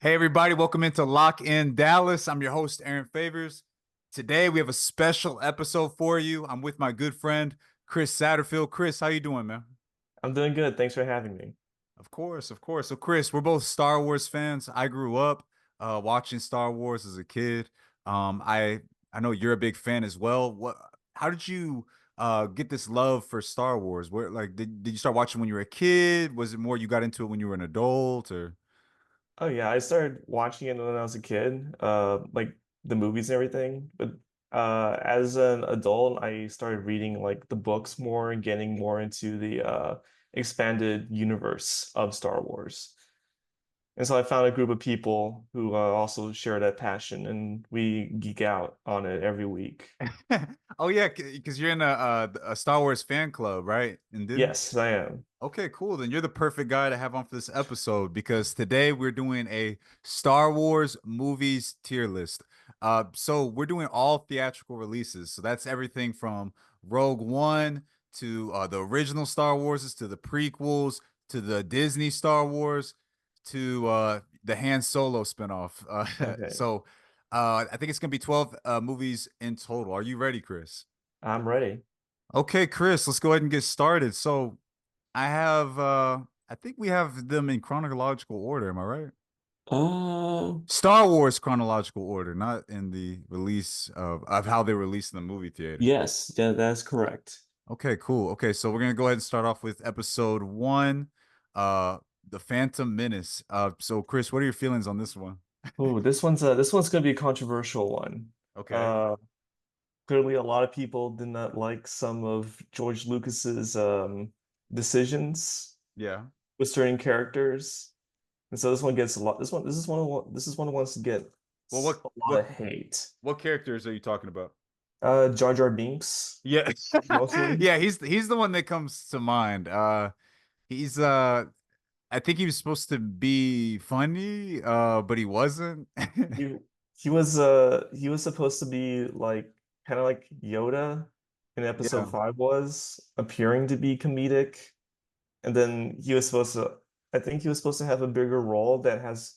Hey everybody, welcome into Lock in Dallas. I'm your host, Aaron Favors. Today we have a special episode for you. I'm with my good friend, Chris Satterfield. Chris, how you doing, man? I'm doing good. Thanks for having me. Of course, of course. So, Chris, we're both Star Wars fans. I grew up watching Star Wars as a kid. I know you're a big fan as well. How did you get this love for Star Wars? Where did you start watching when you were a kid? Was it more you got into it when you were an adult or Oh yeah, I started watching it when I was a kid, like the movies and everything. But as an adult, I started reading like the books more and getting more into the expanded universe of Star Wars. And so I found a group of people who also share that passion, and we geek out on it every week. Oh yeah, because you're in a Star Wars fan club, right? In Disney. Yes, I am. Okay, cool. Then you're the perfect guy to have on for this episode because today we're doing a Star Wars movies tier list. So we're doing all theatrical releases. So that's everything from Rogue One to the original Star Wars to the prequels to the Disney Star Wars to the Han Solo spinoff. Okay, I think it's gonna be 12 movies in total. Are you ready, Chris? I'm ready. Okay, Chris, let's go ahead and get started. So I have I think we have them in chronological order, am I right? Uh, Star Wars chronological order, not in the release of how they released in the movie theater. yes, yeah, that's correct. Okay, cool. Okay, so we're gonna go ahead and start off with episode one, uh, The Phantom Menace. So Chris, what are your feelings on this one? Oh, this one's gonna be a controversial one. Okay. Uh, Clearly, a lot of people did not like some of George Lucas's decisions Yeah. with certain characters, and so this one gets a lot. This is one who wants to get Well, a lot of hate. what characters are you talking about? Jar Jar Binks, Yeah. mostly. Yeah, he's the one that comes to mind. He's I think he was supposed to be funny, but he wasn't. He he was supposed to be like kind of like Yoda in episode Yeah. 5 was appearing to be comedic. And then I think he was supposed to have a bigger role that has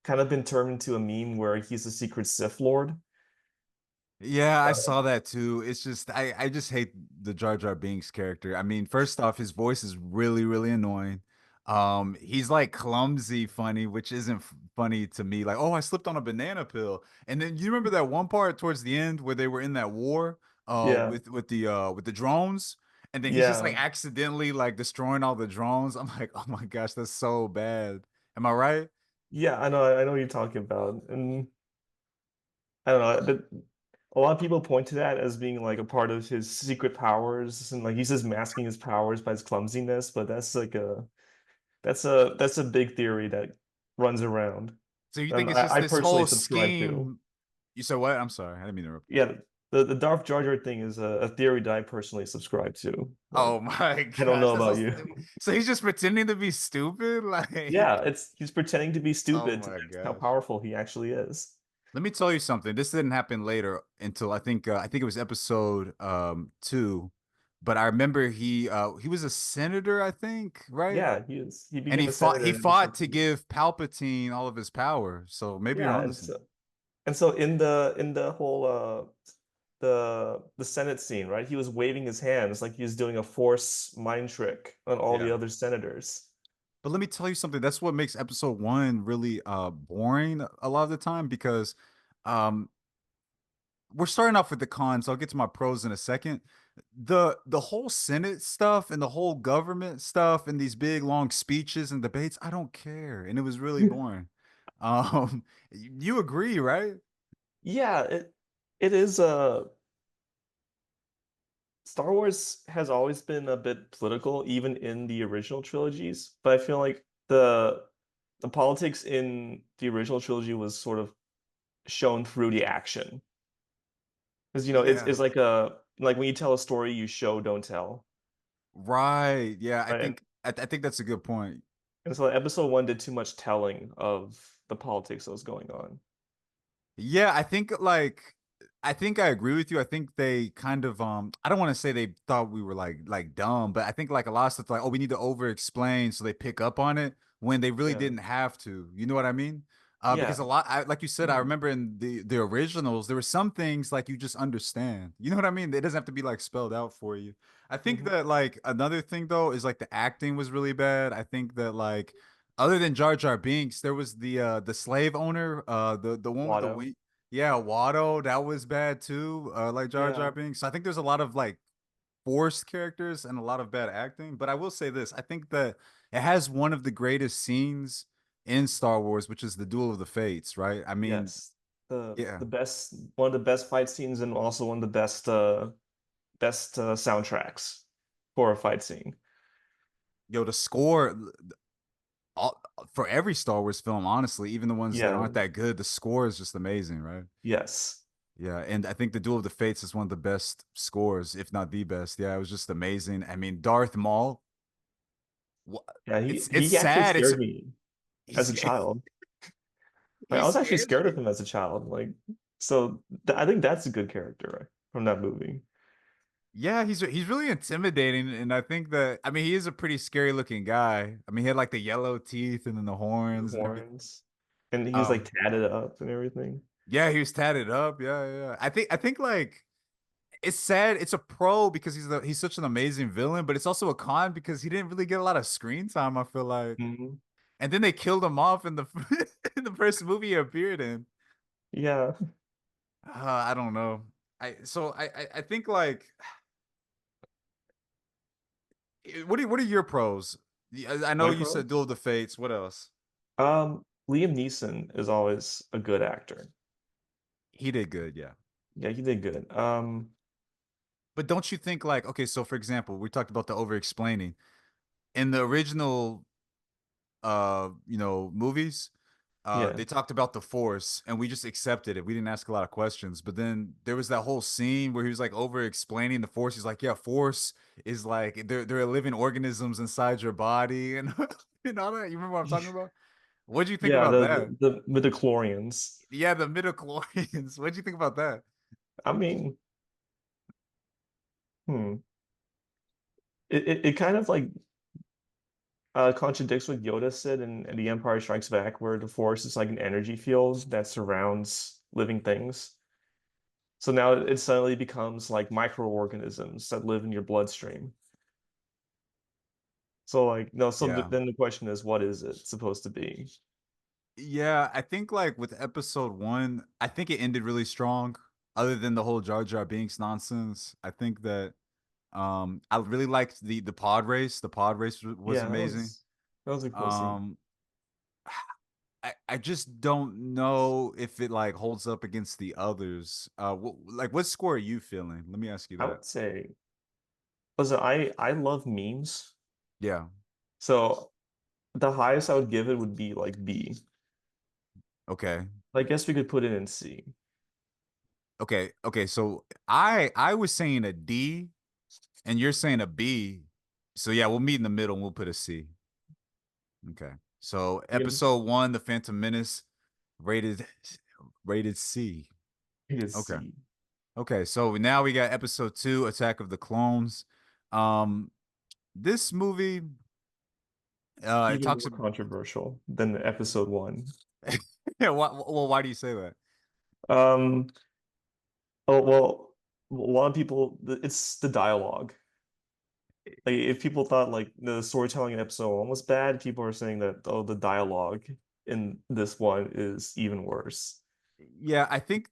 kind of been turned into a meme where he's a secret Sith Lord. Yeah, I Uh, saw that too. It's just I just hate the Jar Jar Binks character. I mean, first off, his voice is really, really annoying. He's like clumsy funny, which isn't funny to me. Like, oh, I slipped on a banana peel. And then you remember that one part towards the end where they were in that war yeah, with the drones, and then he's just yeah, like accidentally like destroying all the drones. I'm like, oh my gosh, that's so bad. Am I right? yeah. I know what you're talking about, and I don't know, but a lot of people point to that as being like a part of his secret powers, and like he's just masking his powers by his clumsiness. But that's a big theory that runs around, So you think and it's just I this personally whole subscribe to. scheme? You said what? I'm sorry, I didn't mean to interrupt. Yeah, the Darth Jar Jar thing is a theory that I personally subscribe to, but Oh my I don't gosh, know that's so about you. stupid. So he's just pretending to be stupid? Yeah, it's he's pretending to be Oh stupid to my mask how gosh. powerful he actually is. Let me tell you something. This didn't happen later until I think it was episode two. But I remember he was a senator, I think, right? Yeah, he is. He And became a senator he in fought episode to 2. give Palpatine all of his power. So maybe you're Yeah, onto and something. so in the whole the Senate scene, right? He was waving his hands like he was doing a force mind trick on all the Yeah. other senators. But let me tell you something. That's what makes episode one really boring a lot of the time because um we're starting off with the cons. I'll get to my pros in a second. The whole Senate stuff and the whole government stuff and these big long speeches and debates, I don't care. And it was really boring. You agree, right? Yeah, it is Star Wars has always been a bit political, even in the original trilogies, but I feel like the politics in the original trilogy was sort of shown through the action. Because it's Yeah. like a like when you tell a story, you show, don't tell, Right. Yeah, I right? think I think that's a good point. And so episode one did too much telling of the politics that was going on. Yeah, I think I agree with you. I think they kind of I don't want to say they thought we were like dumb, but I think like a lot of stuff like, oh, we need to over explain so they pick up on it when they really Yeah. didn't have to. You know what I mean? Because Yeah. a lot like you said, I Mhm. remember in the originals, there were some things like you just understand. You know what I mean? It doesn't have to be like spelled out for you. I think Mhm. that like another thing though is like the acting was really bad. I think that like other than Jar Jar Binks, there was the slave owner, the one with the Watto. wing. Yeah, Watto, that was bad too. Like Jar Jar Yeah. Binks. So I think there's a lot of like forced characters and a lot of bad acting. But I will say this: I think that it has one of the greatest scenes in Star Wars, which is the Duel of the Fates. Right? I mean, Yes. The yeah, best one of the best fight scenes and also one of the best soundtracks for a fight scene. yo, the score all, for every Star Wars film, honestly, even the ones that Yeah. aren't that good, the score is just amazing, right? Yes. Yeah, and I think the Duel of the Fates is one of the best scores, if not the best. Yeah, it was just amazing. I mean, Darth Maul. Yeah, It's he actually sad. It's scared me as he's a child. Like I he's was actually scared scared you. of him as a child. Like so I think that's a good character right, from that movie. Yeah, he's really intimidating, and I think that I mean he is a pretty scary looking guy. I mean he had like the yellow teeth and then the The horns and everything. horns. And he was like Um, tatted up and everything. yeah, he was tatted up. Yeah, yeah. I think like it's sad. It's a pro because he's such an amazing villain, but it's also a con because he didn't really get a lot of screen time. I feel like, Mhm. and then they killed him off in the in the first movie he appeared in. Yeah. I don't know. I think like what are your pros? I know My you said pros? Duel of the Fates. What else? Liam Neeson is always a good actor. He did good, yeah. Yeah, he did good. But don't you think like okay, so for example, we talked about the over explaining in the original movies. Yeah. They talked about the Force, and we just accepted it. We didn't ask a lot of questions. But then there was that whole scene where he was like over explaining the Force. He's like, "Yeah, Force is like they're living organisms inside your body and and all that." You remember what I'm talking about? What do you think Yeah, about that? the midichlorians. Yeah, the midichlorians. What do you think about that? I mean, hmm. It kind of like contradicts what Yoda said in The Empire Strikes Back, where the Force is like an energy field that surrounds living things. So now it suddenly becomes like microorganisms that live in your bloodstream. So like no, so Yeah. then the question is, what is it supposed to be? Yeah, I think like with episode one, I think it ended really strong. Other than the whole Jar Jar Binks nonsense, I think that I really liked the pod race. The pod race was Yeah, amazing. that was a cool scene. Um, I just don't know if it like holds up against the others. Like what score are you feeling? Let me ask you I that. would say, listen, I love memes, Yeah. so the highest I would give it would be like B. Okay. I guess we could put it in C. Okay. Okay. So I was saying a D, and you're saying a B. So yeah, we'll meet in the middle and we'll put a C. Okay. So We can episode one, The Phantom Menace, rated rated C. it is Okay. C. Okay. So now we got episode two, Attack of the Clones. Um, this movie, it Even talks more about controversial than episode one. yeah, well, why do you say that? Um, oh well, a lot of people it's the dialogue. Like if people thought like the storytelling in episode one was bad, people are saying that oh the dialogue in this one is even worse. Yeah, I think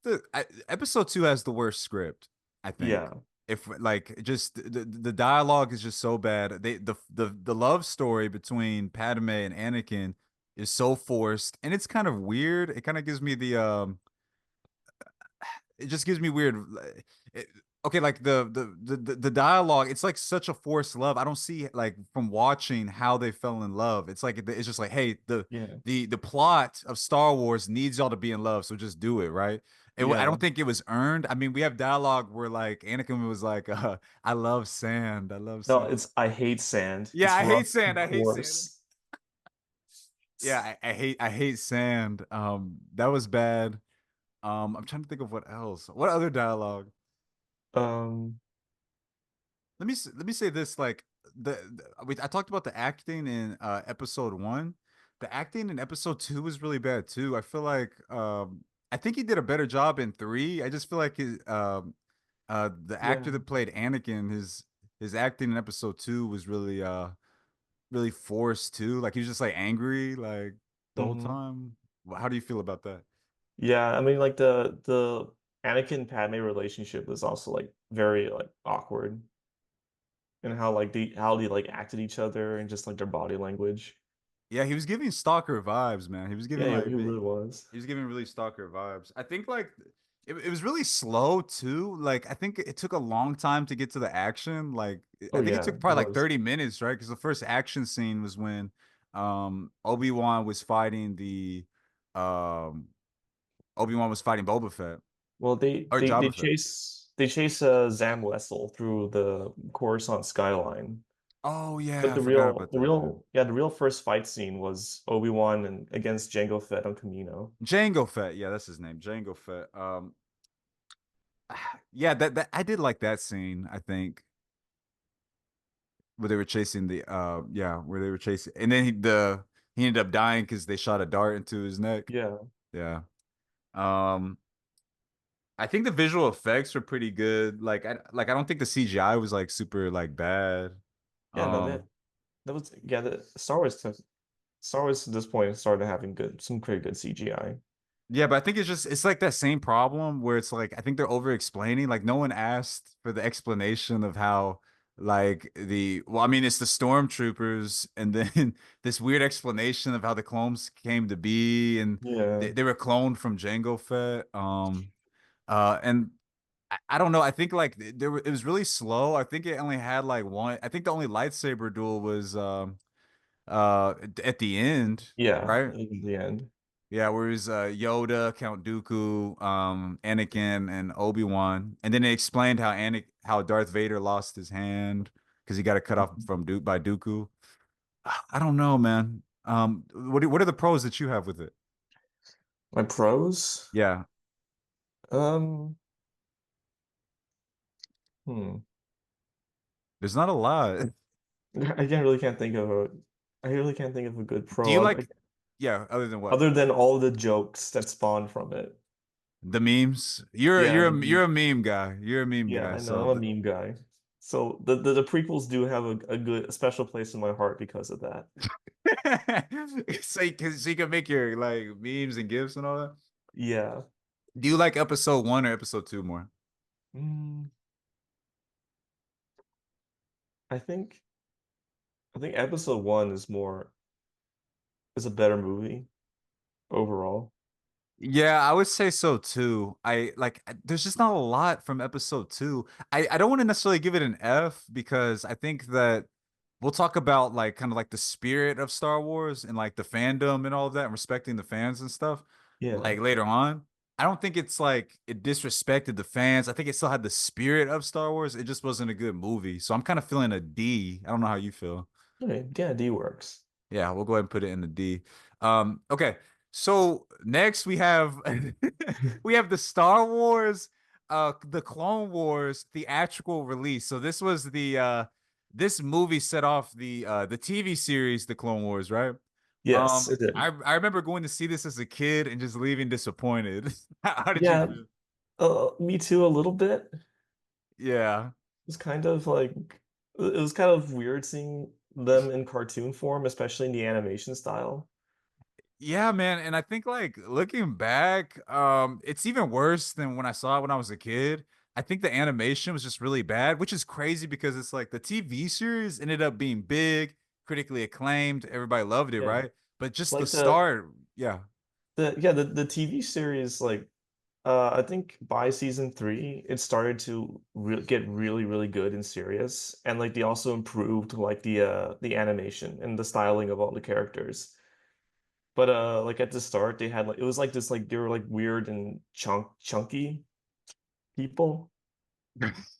episode two has the worst script. I think Yeah. if like just the dialogue is just so bad. The love story between Padme and Anakin is so forced, and it's kind of weird. It kind of gives me the it just gives me weird. It, okay, like the dialogue, it's like such a forced love. I don't see like from watching how they fell in love. It's like it's just like, hey, Yeah. the plot of Star Wars needs y'all to be in love, so just do it, right? I Yeah. don't think it was earned. I mean, we have dialogue where like Anakin was like, "I love sand, I love No, sand." it's I hate sand. Yeah, It's I rough hate sand. and I hate sand. coarse. Yeah, I hate sand. That was bad. I'm trying to think of what else. What other dialogue? Um, Let me say this, like I talked about the acting in episode 1. The acting in episode 2 was really bad too. I feel like I think he did a better job in 3. I just feel like the actor yeah. that played Anakin, his acting in episode 2 was really forced too. Like he was just like angry like the whole Hmm. time. How do you feel about that? Yeah, I mean like the Anakin Padme relationship was also like very like awkward and how like they like acted each other and just like their body language. Yeah, he was giving stalker vibes, man. He was Yeah, giving he like really was. he was giving really stalker vibes. I think like it was really slow too. Like I think it took a long time to get to the action. Like Oh I think it yeah, took it probably like was. 30 minutes, right? Because the first action scene was when Obi-Wan was fighting the um Obi-Wan was fighting Boba Fett Well, or Jabba Fett. they chase Zam Wesell through the Coruscant skyline. Oh But yeah, I forgot about that. the real first fight scene was Obi-Wan and against Jango Fett on Camino. Jango Fett. Yeah, that's his name. Jango Fett. Yeah, that I did like that scene, I think. Where they were chasing the yeah, where they were chasing, and then he ended up dying because they shot a dart into his neck. Yeah. Yeah. Um, I think the visual effects were pretty good. I don't think the CGI was like super like bad. Yeah, no, that Um, that was yeah, the Star Wars at this point started having some pretty good CGI. Yeah, but I think it's like that same problem where it's like I think they're over explaining. Like no one asked for the explanation of how like I mean it's the stormtroopers and then this weird explanation of how the clones came to be and Yeah. they were cloned from Jango Fett. And I don't know. I think like it was really slow. I think it only had like one. I think the only lightsaber duel was at the end, Yeah, right? in the end. Yeah, where it was Yoda, Count Dooku, Anakin, and Obi-Wan, and then they explained how Darth Vader lost his hand because he got it cut off Mhm. from by Dooku. I don't know, man. What are the pros that you have with it? My pros? Yeah, Um, hmm. there's not a lot. I really can't think of a good Do you pro like? Yeah, other than what? other than all the jokes that spawn from it. The memes. Yeah, You're a meme guy. You're a meme yeah, guy. I know. So I'm a meme guy. So the prequels do have a special place in my heart because of that. so you can make your like memes and gifs and all that. Yeah. Do you like episode 1 or episode 2 more? Mm, I think I think episode one is a better movie overall. Yeah, I would say so too. There's just not a lot from episode 2. I don't want to necessarily give it an F because I think that we'll talk about like kind of like the spirit of Star Wars and like the fandom and all of that and respecting the fans and stuff Yeah. like later on. I don't think it's like it disrespected the fans. I think it still had the spirit of Star Wars. It just wasn't a good movie. So I'm kind of feeling a D. I don't know how you feel. Okay. Yeah, D works. Yeah, we'll go ahead and put it in the D. Okay. So next we have we have the Star Wars, the Clone Wars theatrical release. So this was this movie set off the TV series, The Clone Wars, right? Yes, it did. I remember going to see this as a kid and just leaving disappointed. How did you Yeah, feel? me too a little bit. It Yeah. was kind of like it was kind of weird seeing them in cartoon form, especially in the animation style. Yeah, man, and I think like looking back, it's even worse than when I saw it when I was a kid. I think the animation was just really bad, which is crazy because it's like the TV series ended up being big, critically acclaimed, everybody loved it, Yeah. right? But just the Like start, yeah. the TV series like I think by season three, it started to get really, really good and serious, and like they also improved like the animation and the styling of all the characters. But like at the start, they had like it was like this like they were like weird and chunky people,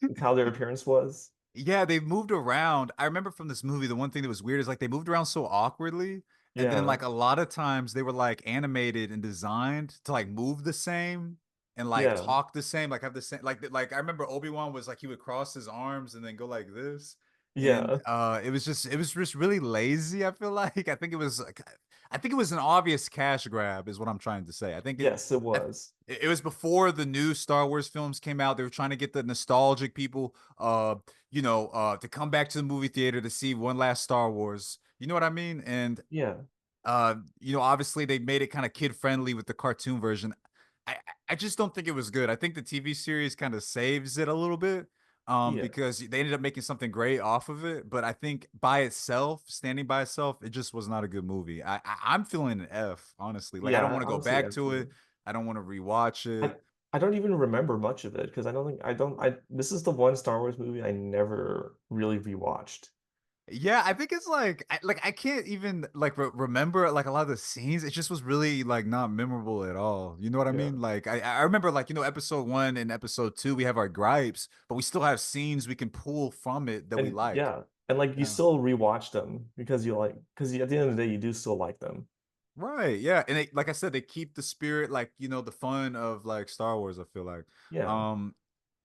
like how their appearance was. Yeah, they moved around. I remember from this movie, the one thing that was weird is like they moved around so awkwardly. And then like Yeah, a lot of times they were like animated and designed to like move the same and like yeah, talk the same, like have the same like I remember Obi-Wan was like he would cross his arms and then go like this. And yeah. it was just really lazy, I feel like. I think it was an obvious cash grab, is what I'm trying to say. Yes, it I, was. it was before the new Star Wars films came out. They were trying to get the nostalgic people to come back to the movie theater to see one last Star Wars. You know what I mean? And Yeah, obviously they made it kind of kid friendly with the cartoon version. I just don't think it was good. I think the TV series kind of saves it a little bit. yeah, Because they ended up making something great off of it, but I think by itself, standing by itself, it just was not a good movie. I'm feeling an F, honestly. Like I don't yeah. want to go Honestly, back I to it. too. I don't want to rewatch I it. I don't even remember much of it because I this is the one Star Wars movie I never really rewatched. Yeah, I think it's like I can't even like remember like a lot of the scenes. It just was really like not memorable at all. You know what I Yeah. mean? Like I remember like episode 1 and episode 2 we have our gripes, but we still have scenes we can pull from it that we And like. yeah, and like you Yeah. still rewatch them because you like because at the end of the day you do still like them. Right. Yeah. And like I said, they keep the spirit, like, the fun of like Star Wars, I feel like. Yeah. Um,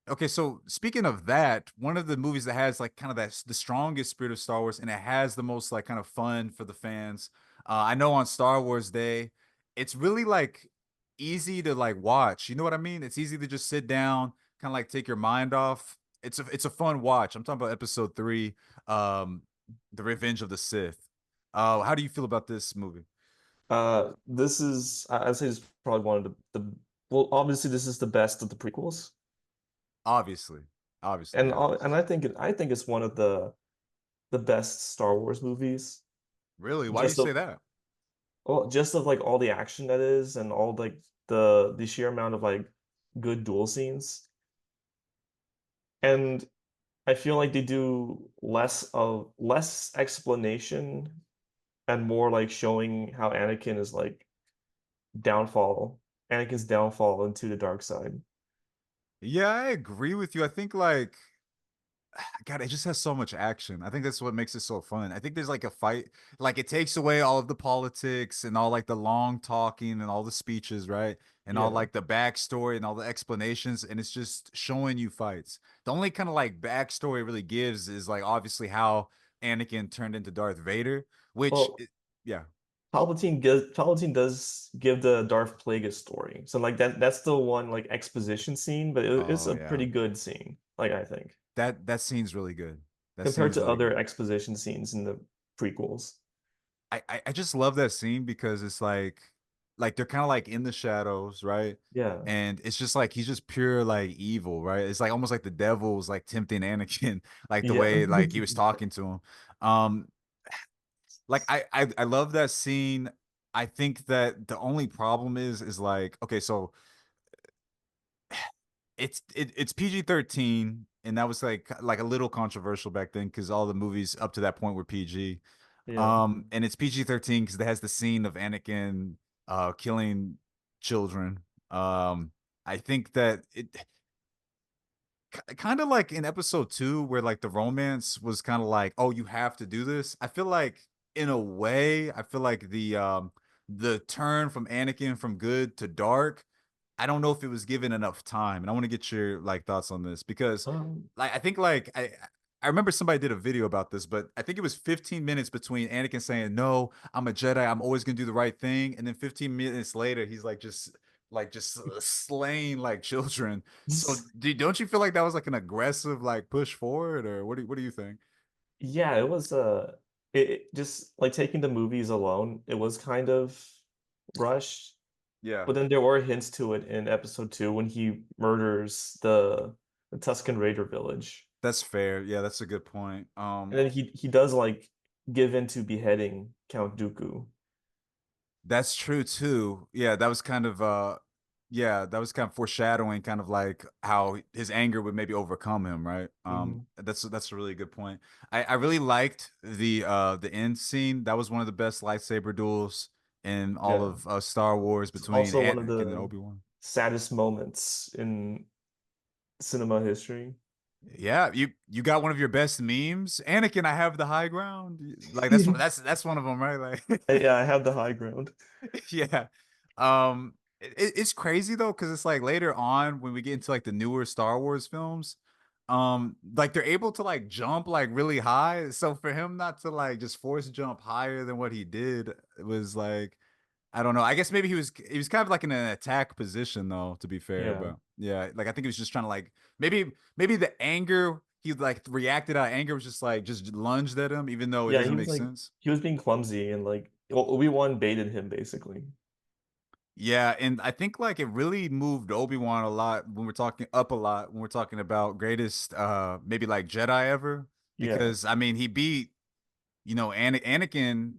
Okay, so speaking of that, one of the movies that has like kind of the strongest spirit of Star Wars, and it has the most like kind of fun for the fans. I know on Star Wars Day, it's really like easy to like watch. You know what I mean? It's easy to just sit down, kind of like take your mind off. It's a fun watch. I'm talking about episode 3, um, The Revenge of the Sith. How do you feel about this movie? This is I'd say it's probably one of the well obviously this is the best of the prequels. Obviously, obviously, And yeah, it and is. I think it's one of the best Star Wars movies. Really? Why do you Just say of that? well, just of like all the action that is and all like the sheer amount of like good duel scenes. And I feel like they do less explanation and more like showing how Anakin's downfall into the dark side. Yeah, I agree with you. I think like God, it just has so much action. I think that's what makes it so fun. I think there's like a fight, like it takes away all of the politics and all like the long talking and all the speeches, right? And all Yeah. like the backstory and all the explanations, and it's just showing you fights. The only kind of like backstory it really gives is like obviously how Anakin turned into Darth Vader, which, Well, yeah, Palpatine does give the Darth Plagueis story. So like that's the one like exposition scene, but it's oh a yeah, pretty good scene, like I think, that scene's really good. That compared scene's to really other good. exposition scenes in the prequels. I just love that scene because it's like they're kind of like in the shadows, right? Yeah. And it's just like he's just pure like evil, right? It's like almost like the devil's like tempting Anakin, like the Yeah. way like he was talking to him. Um, like I love that scene. I think that the only problem is like okay, so it's PG-13, and that was like a little controversial back then because all the movies up to that point were PG. Yeah. And it's PG-13 because it has the scene of Anakin killing children. I think that it kind of like in episode 2 where like the romance was kind of like, oh, you have to do this. I feel like in a way, I feel like the turn from Anakin from good to dark, I don't know if it was given enough time. And I want to get your like thoughts on this because Um, like I think like I remember somebody did a video about this, but I think it was 15 minutes between Anakin saying, "No, I'm a Jedi. I'm always gonna do the right thing," and then 15 minutes later, he's like just slaying like children. So don't you feel like that was like an aggressive like push forward, or what do you think? yeah, it was it just like taking the movies alone, it was kind of rushed. Yeah, But then there were hints to it in episode two when he murders the Tusken Raider village. that's fair. Yeah, that's a good point. And then he does like give in to beheading Count Dooku. That's true too. Yeah, that was kind of Yeah, that was kind of foreshadowing, kind of like how his anger would maybe overcome him, right? Hmm. That's a really good point. I really liked the end scene. That was one of the best lightsaber duels in all Yeah. of Star Wars It's between also one of Anakin and the Obi-Wan. saddest moments in cinema history. Yeah, you got one of your best memes, Anakin. I have the high ground. Like that's one of them, right? Like, Yeah, I have the high ground. yeah. It's crazy though, because it's like later on when we get into like the newer Star Wars films, like they're able to like jump like really high. So for him not to like just force jump higher than what he did, it was like I don't know. I guess maybe he was kind of like in an attack position though, to be fair. Yeah. But yeah, like I think he was just trying to like maybe the anger he like reacted out of anger was just lunged at him, even though it Yeah, doesn't make sense. he was being clumsy and like Obi-Wan baited him basically. Yeah, and I think like it really moved Obi-Wan a lot when we're talking up a lot when we're talking about greatest maybe like Jedi ever Yeah. because I mean he beat Anakin,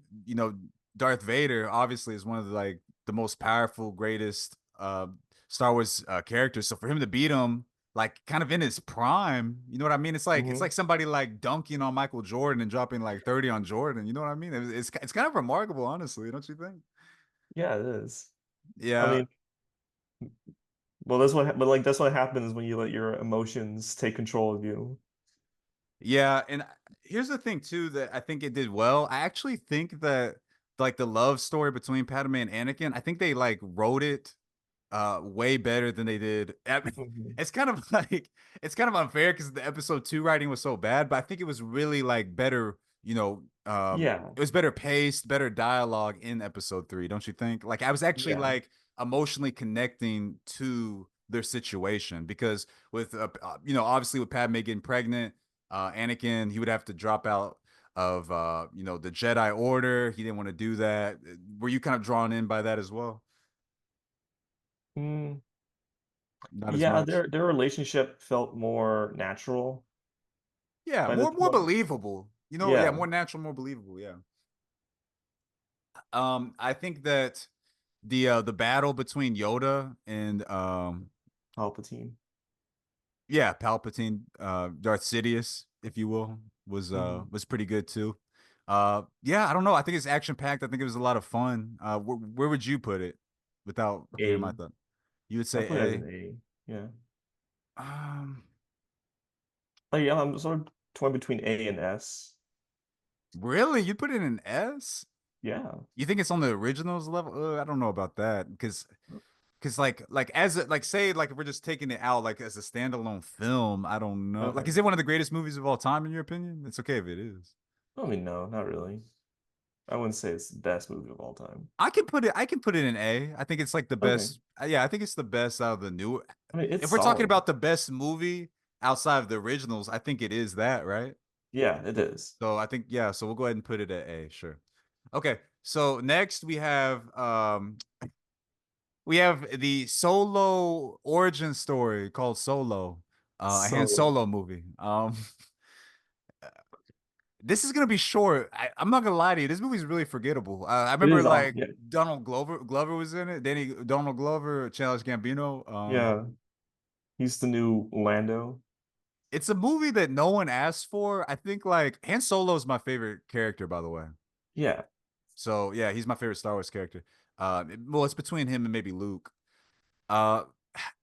Darth Vader obviously is one of the like the most powerful greatest Star Wars characters. So for him to beat him like kind of in his prime, you know what I mean? It's like Hmm. somebody like dunking on Michael Jordan and dropping like 30 on Jordan, you know what I mean? It's kind of remarkable honestly, don't you think? Yeah, it is. I Yeah. mean, well, that's what happens when you let your emotions take control of you. Yeah, and here's the thing too that I think it did well. I actually think that like the love story between Padme and Anakin, I think they like wrote it way better than they did. Hmm. It's kind of like it's kind of unfair because the episode 2 writing was so bad, but I think it was really like better, Yeah. it was better paced, better dialogue in episode 3, don't you think? Like I was actually Yeah. like emotionally connecting to their situation because with obviously with Padme getting pregnant, Anakin he would have to drop out of the Jedi Order. He didn't want to do that. Were you kind of drawn in by that as well? Mm, Not as yeah, much. their relationship felt more natural Yeah, by this more point. believable. Yeah, Yeah. more natural, more believable. Yeah. I think that the battle between Yoda and Palpatine. yeah, Palpatine, Darth Sidious, if you will, Hmm. was pretty good too. Yeah, I don't know. I think it's action packed. I think it was a lot of fun. Where would you put it without hearing my A. thought? You would I say put it as A. an A. Yeah. Um, Like, yeah, I'm sort of torn between A and S. really? You put it in S? Yeah. You think it's on the originals level? I don't know about that because like as like say like if we're just taking it out like as a standalone film, I don't know. Like, Okay. is it one of the greatest movies of all time in your opinion? It's okay if it is. I mean, no, not really. I wouldn't say it's the best movie of all time. I can put it in A. I think it's like the Okay. best. Yeah, I think it's the best out of the new. I mean, it's If we're talking solid. about the best movie outside of the originals, I think it is that, right? Yeah, it is. So I think yeah, so we'll go ahead and put it at A, sure. Okay. So next we have the Solo origin story called Solo, a Han So, Solo movie. This is gonna be short. I'm not gonna lie to you. This movie's really forgettable. I it remember is like yeah, Donald Glover was in it. Donald Glover, Childish Gambino. yeah. He's the new Lando. It's a movie that no one asked for. I think like Han Solo is my favorite character, by the way. Yeah. So yeah, he's my favorite Star Wars character. Well, it's between him and maybe Luke. Uh,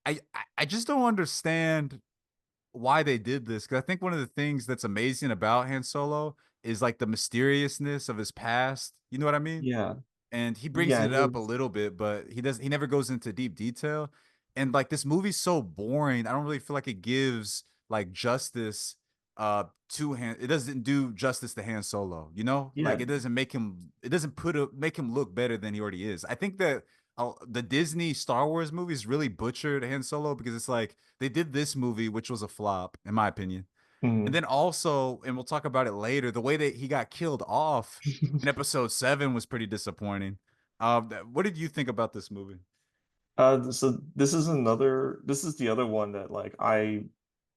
I just don't understand why they did this because I think one of the things that's amazing about Han Solo is like the mysteriousness of his past. You know what I mean? Yeah. And he brings Yeah, it he up a is. little bit, but he never goes into deep detail. And like this movie's so boring. I don't really feel like it gives like justice to Han. It doesn't do justice to Han Solo, you know? Like Yeah. it doesn't make him look better than he already is. I think that the Disney Star Wars movies really butchered Han Solo because it's like they did this movie, which was a flop, in my opinion. And Mhm. then also, and we'll talk about it later, the way that he got killed off in episode 7 was pretty disappointing. What did you think about this movie? So this is the other one that like I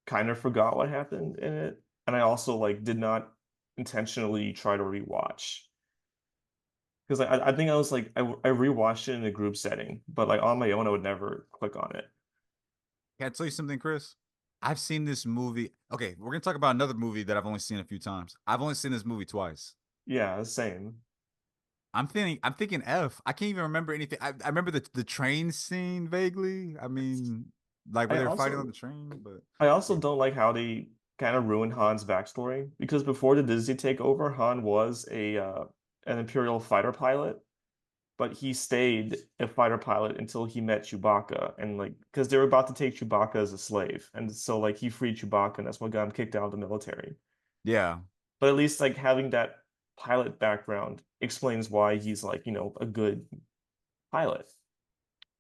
kind of forgot what happened in it, and I also like did not intentionally try to rewatch because I think I was like I rewatched it in a group setting, but like on my own I would never click on it. Can I tell you something, Chris? I've seen this movie. Okay, we're gonna talk about another movie that I've only seen a few times. I've only seen this movie twice. Yeah, same. I'm thinking F. I can't even remember anything. I remember the train scene vaguely. I mean, like where I they were fighting on also the train, but I also yeah. don't like how they kind of ruined Han's backstory because before the Disney takeover, Han was a an Imperial fighter pilot, but he stayed a fighter pilot until he met Chewbacca and like because they were about to take Chewbacca as a slave, and so like he freed Chewbacca, and that's what got him kicked out of the military. Yeah. But at least like having that pilot background explains why he's like, a good pilot.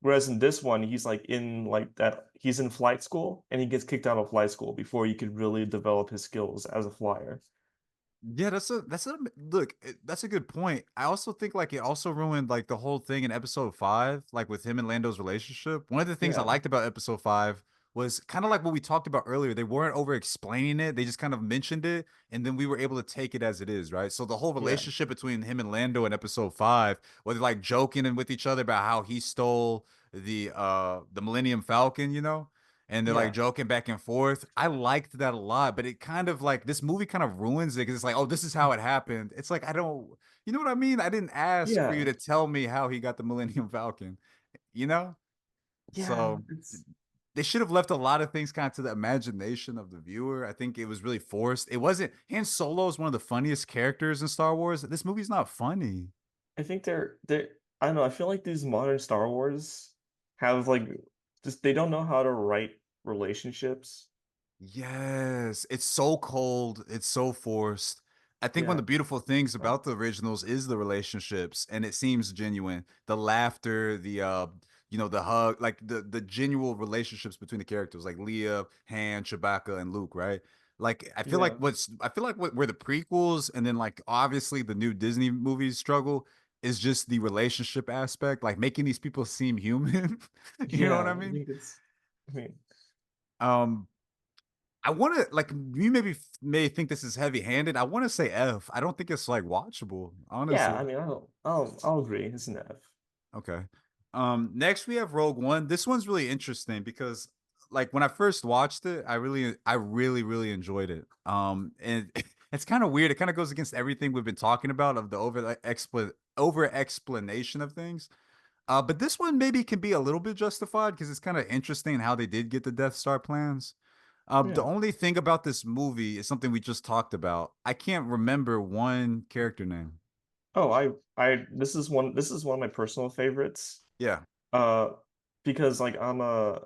Whereas in this one, he's like in like that he's in flight school and he gets kicked out of flight school before he could really develop his skills as a flyer. Yeah, that's a look, that's a good point. I also think like it also ruined like the whole thing in episode 5, like with him and Lando's relationship. One of the things I Yeah. liked about episode 5 was kind of like what we talked about earlier. They weren't over explaining it. They just kind of mentioned it and then we were able to take it as it is, right? So the whole Yeah. relationship between him and Lando in episode 5, where they're like joking and with each other about how he stole the Millennium Falcon, you know? And they're like Yeah. joking back and forth. I liked that a lot, but it kind of like this movie kind of ruins it because it's like, oh, this is how it happened. It's like I don't, you know what I mean? I didn't ask for you Yeah. to tell me how he got the Millennium Falcon, you know? Yeah. So they should have left a lot of things kind of to the imagination of the viewer. I think it was really forced. It wasn't. Han Solo is one of the funniest characters in Star Wars. This movie's not funny. I think they're I don't know, I feel like these modern Star Wars have like just they don't know how to write relationships. Yes, it's so cold, it's so forced. I think one of Yeah. the beautiful things about the originals is the relationships, and it seems genuine. The laughter, the hug, like the genuine relationships between the characters, like Leia, Han, Chewbacca, and Luke, right? Like Yeah. I feel like where the prequels and then like obviously the new Disney movies struggle is just the relationship aspect, like making these people seem human. You know what Yeah. I I mean? think it's I mean, Um, I want to like you may think this is heavy-handed. I want to say F. I don't think it's like watchable, yeah, honestly. I mean, I'll agree. It's an F. Okay. Next we have Rogue One. This one's really interesting because like when I first watched it, I really enjoyed it. And it's kind of weird. It kind of goes against everything we've been talking about of the over explanation of things. But this one maybe can be a little bit justified because it's kind of interesting how they did get the Death Star plans. The Yeah. only thing about this movie is something we just talked about. I can't remember one character name. Oh, I this is one of my personal favorites. Yeah, Uh because like I'm a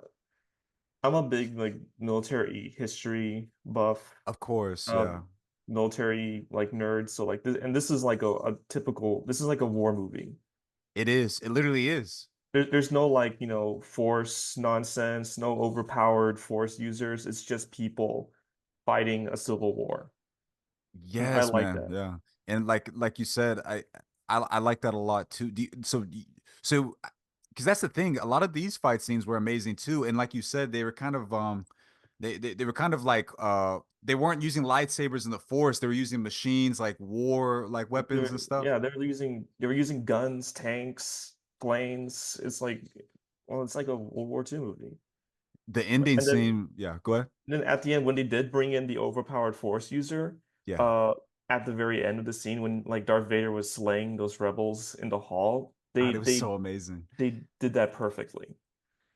big like military history buff, of course. uh Yeah, military like nerd. So like this is like a typical this is like a war movie. it is. It literally is. There's no like, force nonsense, no overpowered force users. It's just people fighting a civil war. And I Yes, like man. that. Yeah, and like you said, I like that a lot too. So because that's the thing. A lot of these fight scenes were amazing too, and like you said, they were kind of they were kind of like they weren't using lightsabers in the Force. They were using machines like war like weapons and stuff. Yeah, they were using guns, tanks, planes. It's like, well, it's like a World War II movie. The ending And then scene, yeah, go ahead. then at the end when they did bring in the overpowered force user, Yeah. uh at the very end of the scene when like Darth Vader was slaying those rebels in the hall, they God, it was they so amazing. they did that perfectly.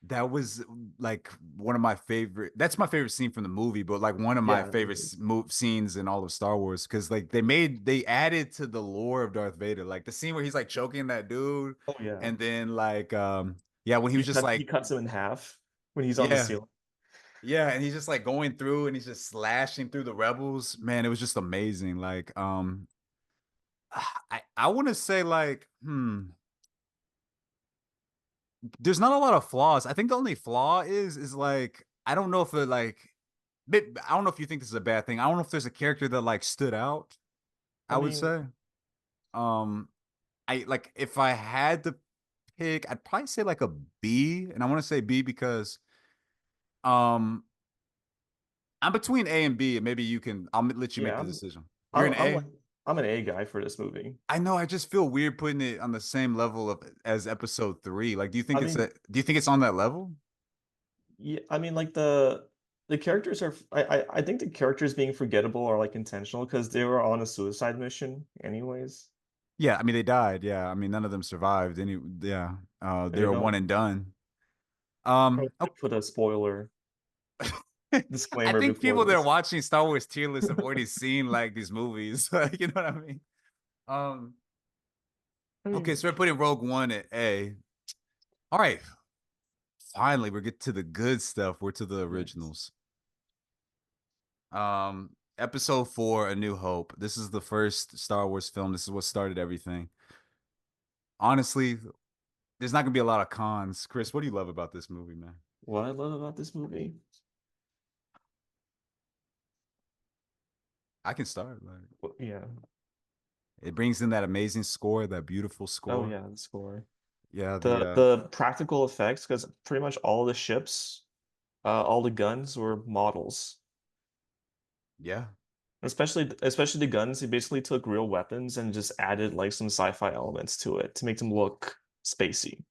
That was like one of my favorite. That's my favorite scene from the movie, but like one of my Yeah, favorite scenes in all of Star Wars because like they added to the lore of Darth Vader, like the scene where he's like choking that dude, oh yeah. and then like yeah, when he He was just cut he like cuts him in half when he's on the yeah, ceiling. yeah, and he's just like going through and he's just slashing through the rebels. Man, it was just amazing. Like I want to say like there's not a lot of flaws. I think the only flaw is like I don't know if it like I don't know if you think this is a bad thing. I don't know if there's a character that like stood out. I I would mean, say. Um, I like if I had to pick, I'd probably say like a B, and I want to say B because um I'm between A and B, and maybe you can. I'll let you make yeah, the decision. You're I'm an I'm like A. I'm an A guy for this movie. I know. I just feel weird putting it on the same level of as episode three. Like, I mean, do you think it's on that level? yeah, I mean, like the characters are. I think the characters being forgettable are like intentional because they were on a suicide mission, anyways. Yeah, I mean they died. Yeah, I mean none of them survived. Yeah, There they you were one go. and done. Probably Oh, should put a spoiler I disclaimer think before people that are this. watching Star Wars tier lists have already seen like these movies. Like, you know what I mean? Um, I okay, mean, so we're putting Rogue One at A. All right, finally we get to the good stuff. We're to the yes. originals. Episode 4, A New Hope. This is the first Star Wars film. This is what started everything. Honestly, there's not gonna be a lot of cons. Chris, what do you love about this movie, man? What I love about this movie. I can start. Like, Yeah. it brings in that amazing score, that beautiful Oh score. yeah, the score. Yeah, The practical effects, because pretty much all the ships, all the guns were models. yeah, Especially the guns, he basically took real weapons and just added like some sci-fi elements to it to make them look spacey.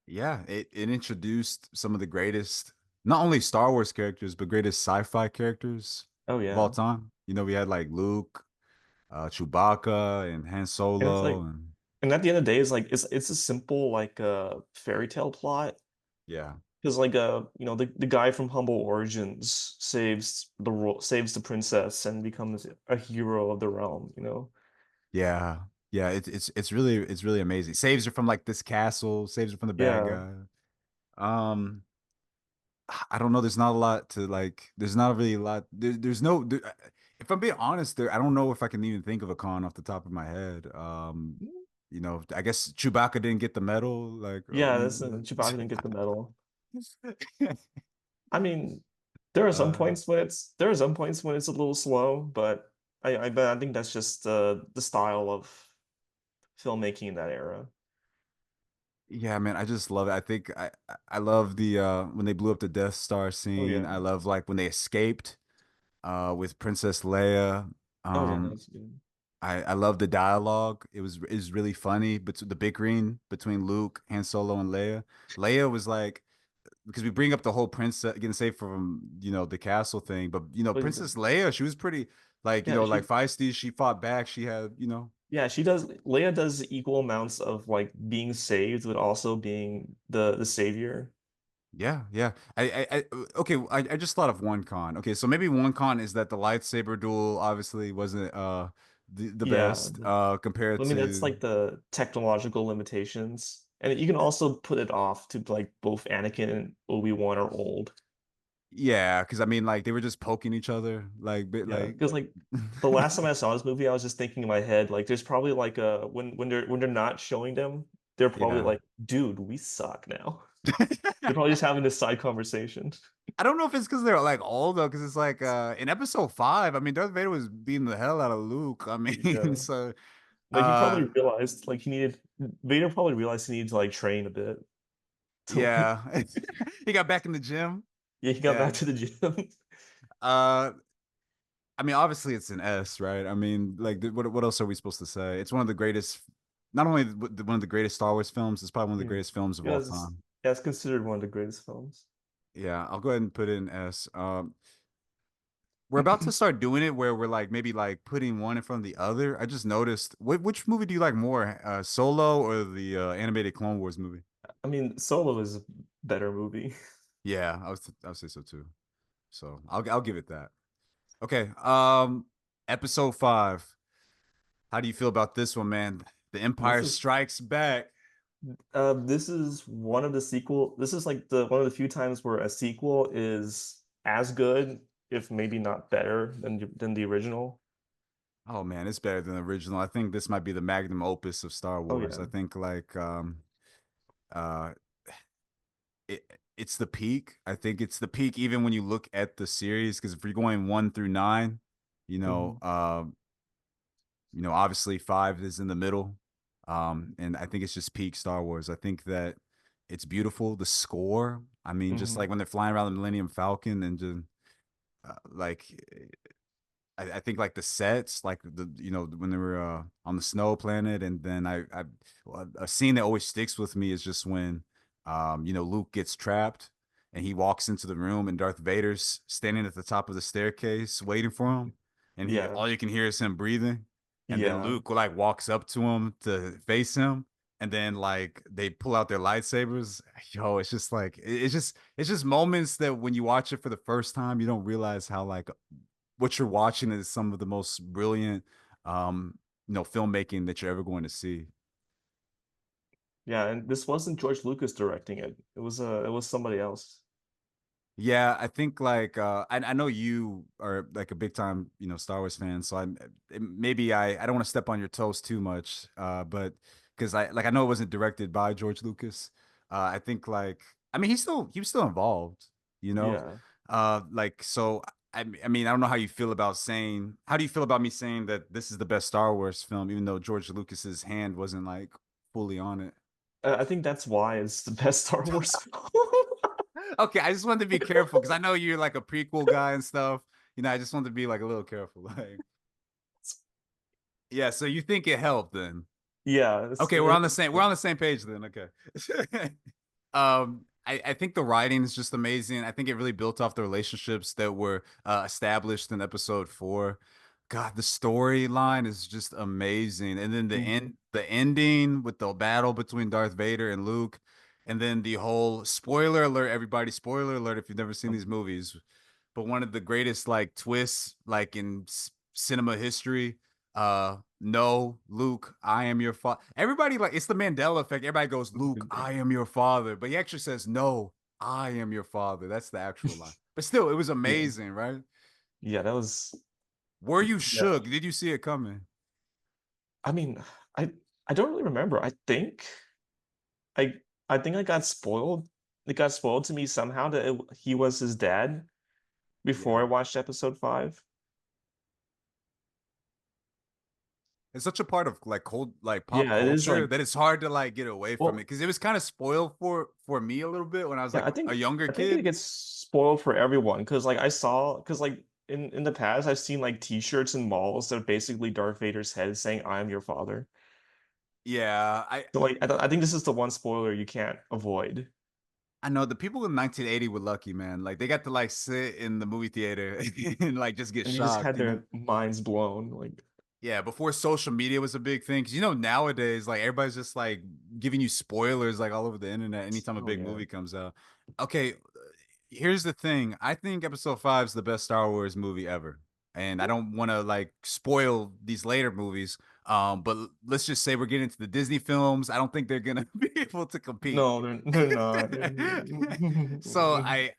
yeah. It introduced some of the greatest, not only Star Wars characters, but greatest sci-fi characters Oh of all yeah. time. You know, we had like Luke, Chewbacca, and Han And it's Solo, like and and at the end of the day, it's like it's a simple like fairy tale plot. yeah, Because like the guy from humble origins saves the princess and becomes a hero of the realm, you know? yeah, yeah. It's really amazing. Saves her from like this castle, saves her from the bad Yeah. guy. Um, I don't know. There's not a lot to like. There's not really a lot. There's no. If I'm being honest, I don't know if I can even think of a con off the top of my head. You know, I guess Chewbacca didn't get the medal. Like, Yeah, that's Chewbacca didn't get the medal. uh, I mean, there are some points when it's a little slow, but but I think that's just the style of filmmaking in that era. yeah, man, I just love it. I love the when they blew up the Death Star Oh scene. yeah. I love like when they escaped with Princess Leia. Oh yeah, Um, that's good. I love the dialogue. It was really funny, but the bickering between Luke, Han Solo, and Leia. Leia was like, because we bring up the whole princess getting saved from the castle thing, but But Princess Leia, she was pretty like yeah, like feisty. She fought back. She had she does. Leia does equal amounts of like being saved, but also being the savior. yeah, yeah. Okay. I just thought of one con. Okay, so maybe one con is that the lightsaber duel obviously wasn't the Yeah, best compared I mean that's to. like the technological limitations, and you can also put it off to like both Anakin and Obi-Wan are old. Yeah, because I mean, like they were just poking each other, like bit Yeah, like. because like the last time I saw this movie, I was just thinking in my head like there's probably like when they're not showing them, they're probably Yeah. like, dude, we suck now. They're probably just having this side conversation. I don't know if it's because they're like old though, because it's like in episode 5, I mean, Darth Vader was beating the hell out of Luke. I mean, Yeah. so Like he probably uh realized like he needed Vader probably realized he needed to like train a bit to like yeah. He got back in the gym. yeah, he got back Yeah. to the gym. Uh I mean, obviously it's an S, right? I mean, like what else are we supposed to say? It's one of the greatest, not only one of the greatest Star Wars films, it's probably one of the Yeah. greatest films of all Yes, time. yeah, it's considered one of the greatest films. Yeah, I'll go ahead and put it in S. We're about to start doing it where we're like maybe like putting one in front of the other. I just noticed. Which movie do you like more, Solo or the animated Clone Wars movie? I mean, Solo is a better movie. Yeah, I would say so too. So I'll give it that. Okay. Episode 5. How do you feel about this one, man? The This Empire is Strikes Back. this is one of the sequel. This is like the one of the few times where a sequel is as good, if maybe not better than the original. Oh man, it's better than the original. I think this might be the magnum opus of Star Oh Wars. yeah. I think like uh it's the peak. I think it's the peak even when you look at the series because if you're going 1 through 9, you know, Hmm. um, obviously 5 is in the middle. And I think it's just peak Star Wars. I think that it's beautiful. The score, I mean, just Hmm. like when they're flying around the Millennium Falcon and just like I think like the sets, like the when they were on the snow planet, and then well, a scene that always sticks with me is just when Luke gets trapped and he walks into the room and Darth Vader's standing at the top of the staircase waiting for him, and he Yeah, all you can hear is him breathing, and then yeah, Luke like walks up to him to face him. And then like they pull out their lightsabers. Yo, it's just like it's just moments that when you watch it for the first time, you don't realize how like what you're watching is some of the most brilliant filmmaking that you're ever going to see. yeah. And this wasn't George Lucas directing it. It was somebody else. Yeah, I think like I know you are like a big time, Star Wars fan, so maybe I don't want to step on your toes too much, but because I know it wasn't directed by George Lucas. I think like I mean he was still involved, you know. Yeah. Like so I mean I don't know how do you feel about me saying that this is the best Star Wars film even though George Lucas's hand wasn't like fully on it. I think that's why it's the best Star Wars film. Okay, I just wanted to be careful because I know you're like a prequel guy and stuff. I just wanted to be like a little careful. Like, yeah, so you think it helped then? Yeah, Okay, we're on the same page then. Okay. I think the writing is just amazing. I think it really built off the relationships that were established in episode 4. God, the storyline is just amazing. And then Mhm. the ending with the battle between Darth Vader and Luke, and then the whole spoiler alert, everybody, spoiler alert if you've never seen these movies. But one of the greatest like twists like in cinema history. No, Luke, I am your father. Everybody like it's the Mandela effect. Everybody goes, Luke, I am your father. But he actually says, no, I am your father. That's the actual line. But still, it was Yeah. amazing, right? Yeah, that was Were you yeah. shook? Did you see it coming? I mean, I I don't really remember. I I think I got spoiled. It got spoiled to me somehow that he was his dad before I Yeah. watched episode 5. It's such a part of like cold like pop Yeah, it is culture like that it's hard to like get away from it well, because it was kind of spoiled for me a little bit when I was yeah, like a younger I think it kid. gets spoiled for everyone because like because like in the past I've seen like t-shirts in malls that are basically Darth Vader's head saying I am your father. Yeah, So like I think this is the one spoiler you can't avoid. I know the people in 1980 were lucky, man. Like they got to like sit in the movie theater and like just get And they just shocked, had you know? their minds blown. Like Yeah, before social media was a big thing. Cause nowadays, like everybody's just like giving you spoilers like all over the internet anytime a oh big yeah. movie comes out. Okay, here's the thing. I think episode 5 is the best Star Wars movie ever. And I don't want to like spoil these later movies. But let's just say we're getting into the Disney films. I don't think they're gonna be able to compete. No, they're not. So I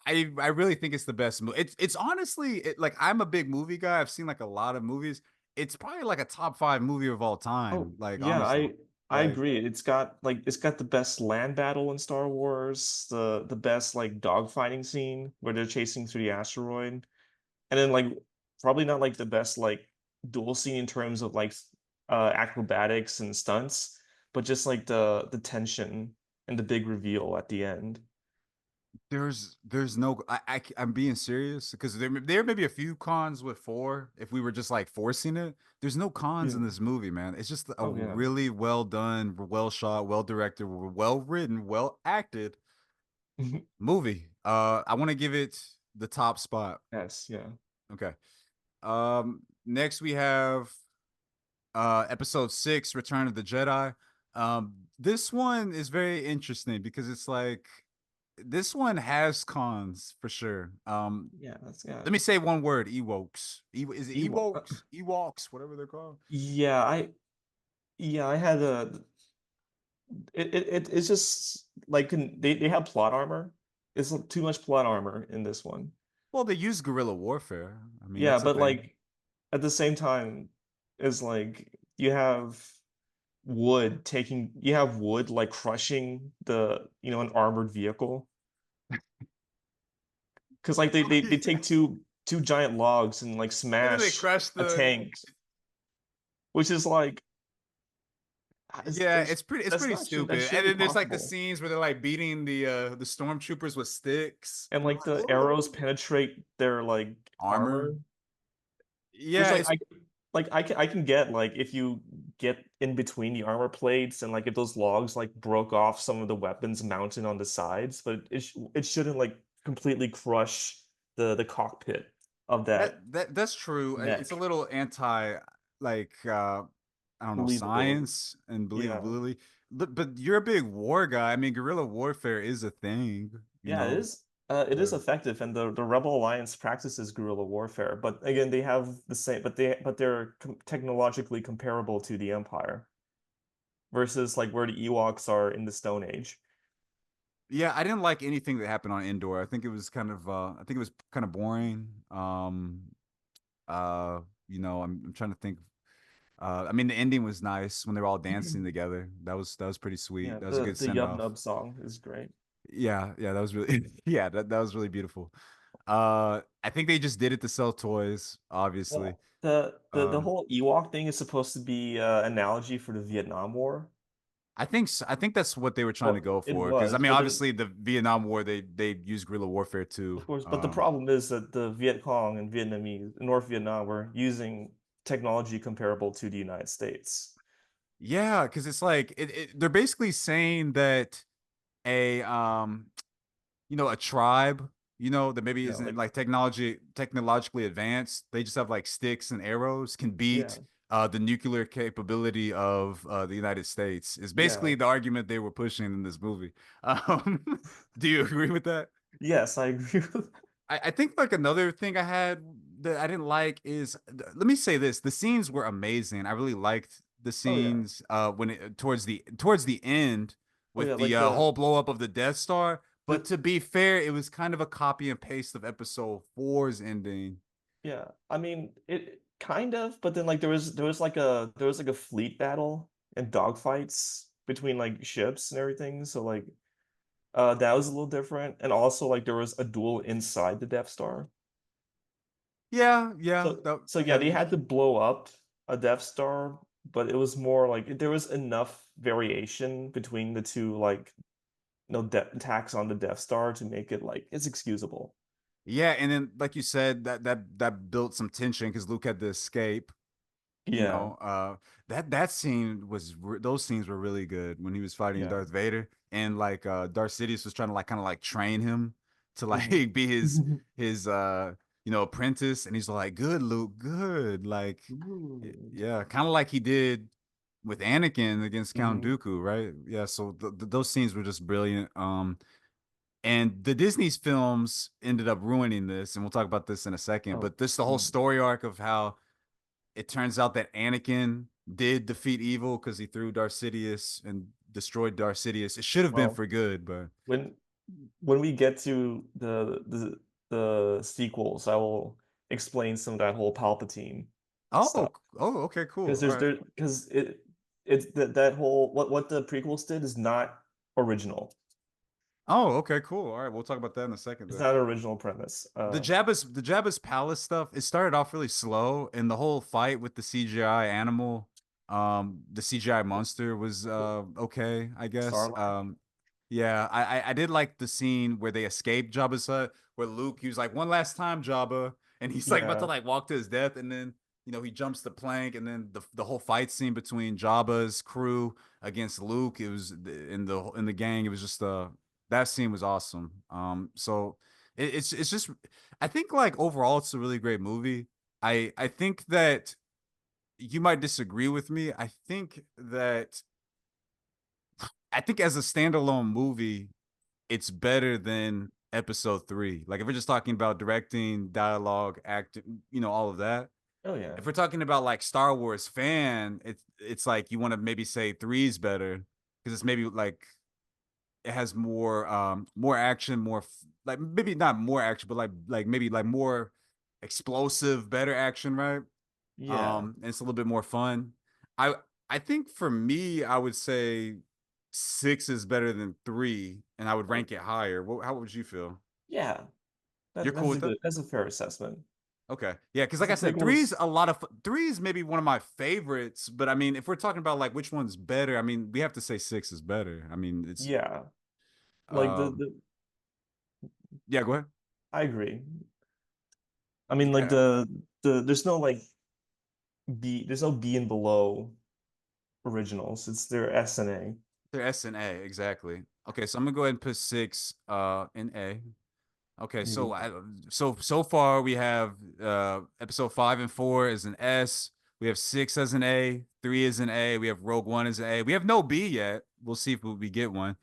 really think it's the best movie. It's honestly like I'm a big movie guy. I've seen like a lot of movies. It's probably like a top 5 movie of all time. Oh, Like yeah, honestly, I like agree. It's got the best land battle in Star Wars, the best like dogfighting scene where they're chasing through the asteroid. And then like probably not like the best like duel scene in terms of like acrobatics and stunts, but just like the tension and the big reveal at the end. there's no I'm being serious because there may be a few cons with 4 if we were just like forcing it. There's no cons Yeah. in this movie, man. It's just a Oh yeah. really well done, well shot, well directed, well written, well acted movie. I want to give it the top spot. Yes, yeah. Okay. Next we have episode 6, Return of the Jedi. This one is very interesting because it's like this one has cons for sure. Yeah, that's yeah. Let me say one word: Ewoks. Is it Ewo Ewoks? Ewoks, whatever they're called. yeah, I had a it's just like they have plot armor. It's too much plot armor in this one. Well, they use guerrilla warfare. I mean, Yeah, that's a but thing. like at the same time, it's like you have wood like crushing an armored vehicle. Because like they take two giant logs and like And then they smash crush a the. tank, which is like Yeah, it's pretty that stupid. shouldn't And be then there's like the possible. scenes where they're like beating the stormtroopers with sticks. And I'm like like, the whoa. arrows penetrate their like Armor. armor. Which Yeah, it's I can get like if you get in between the armor plates and like if those logs like broke off some of the weapons mounted on the sides, but it shouldn't like completely crush the cockpit of that that's true. It's a mech. little anti like I don't know, Believability. science and Yeah. believability. But you're a big war guy. I mean, guerrilla warfare is a thing, you Yeah, know. it is Uh, effective and the Rebel Alliance practices guerrilla warfare, but again they have the same but they're technologically comparable to the Empire versus like where the Ewoks are in the Stone Age. yeah, I didn't like anything that happened on Endor. I think it was kind of I think it was kind of boring. Uh, I'm trying to think. I mean, the ending was nice when they were all dancing together. That was pretty sweet. Yeah, That was a good the send Yub off. Nub song is great. Yeah, yeah, that was really yeah, that was really beautiful. I think they just did it to sell toys, obviously. Well, the Um, whole Ewok thing is supposed to be analogy for the Vietnam War. I think that's what they were trying to Well, go it for. Because I was, mean, but then obviously, the Vietnam War they used guerrilla warfare of too. course, but the problem is that the Viet Cong and Vietnamese, North Vietnam were using technology comparable to the United States. Yeah, because it's like they're basically saying that a a tribe, that maybe Yeah, isn't like like technologically advanced. They just have like sticks and arrows can yeah, beat the nuclear capability of the United States. Is yeah. basically the argument they were pushing in this movie. Um, do you agree with that? Yes, I agree with I think like another thing I had that I didn't like is let me say this: the scenes were amazing. I really liked the Oh yeah. scenes when towards the end Oh yeah, with the like whole blow up of the Death Star. But the to be fair, it was kind of a copy and paste of Episode Four's ending. yeah. I mean, it kind of, but then like there was like a fleet battle and dogfights between like ships and everything. So like that was a little different. And also like there was a duel inside the Death Star. Yeah, yeah, So yeah, yeah. they had to blow up a Death Star, but it was more like there was enough variation between the two like no de attacks on the Death Star to make it like it's excusable. Yeah, and then like you said, that built some tension because Luke had to escape. You Yeah. know, that scene those scenes were really good when he was fighting Yeah. Darth Vader and like Darth Sidious was trying to like kind of like train him to like Hmm. be his apprentice, and he's like, "Good, Luke, good." Like, Ooh. yeah, kind of like he did with Anakin against Count Hmm. Dooku, right? Yeah, so those scenes were just brilliant. And the Disney's films ended up ruining this, and we'll talk about this in a second. Oh. But this the whole Mm. story arc of how it turns out that Anakin did defeat evil because he threw Darth Sidious and destroyed Darth Sidious. It should have been Well, for good, but when when we get to the sequels, I will explain some of that whole Palpatine stuff. okay, cool. Because All there's right. there because it's that whole what the prequels did is not original. Oh, okay, cool. All right, we'll talk about that in a second It's then. not an original premise. The Jabba's palace stuff, it started off really slow, and the whole fight with the CGI animal, the CGI monster was okay, I guess. Sarlacc. Yeah, I did like the scene where they escaped Jabba's hut, where Luke, he was like, one last time, Jabba, and he's like about to Yeah, like walk to his death, and then he jumps the plank, and then the whole fight scene between Jabba's crew against Luke, it was in the gang, it was just that scene was awesome. So it's just I think like overall it's a really great movie. I think that you might disagree with me. I think as a standalone movie, it's better than episode three. Like if we're just talking about directing, dialogue, acting, all of that. oh yeah, If we're talking about like Star Wars fan, it's like you want to maybe say three's better because it's maybe like it has more action, like maybe not more action, but like maybe like more explosive, better action, right? yeah, And it's a little bit more fun. I I think for me, I would say six is better than three, and I would oh rank it higher. How would you feel? yeah. You're cool with that? That's a fair assessment. Okay. Yeah, because like Because I the said, three's prequels, a lot of three is maybe one of my favorites, but I mean, if we're talking about like which one's better, I mean, we have to say six is better. I mean, it's yeah, like um yeah, go ahead. I agree. I mean, like Yeah. there's no like there's no B and below originals. It's their S and A. They're S and A, exactly. Okay, so I'm gonna go ahead and put six in A. Okay, so Mhm. so far we have episode 5 and 4 is an S. We have 6 as an A, 3 is an A. We have Rogue One as an A. We have no B yet. We'll see if we get one.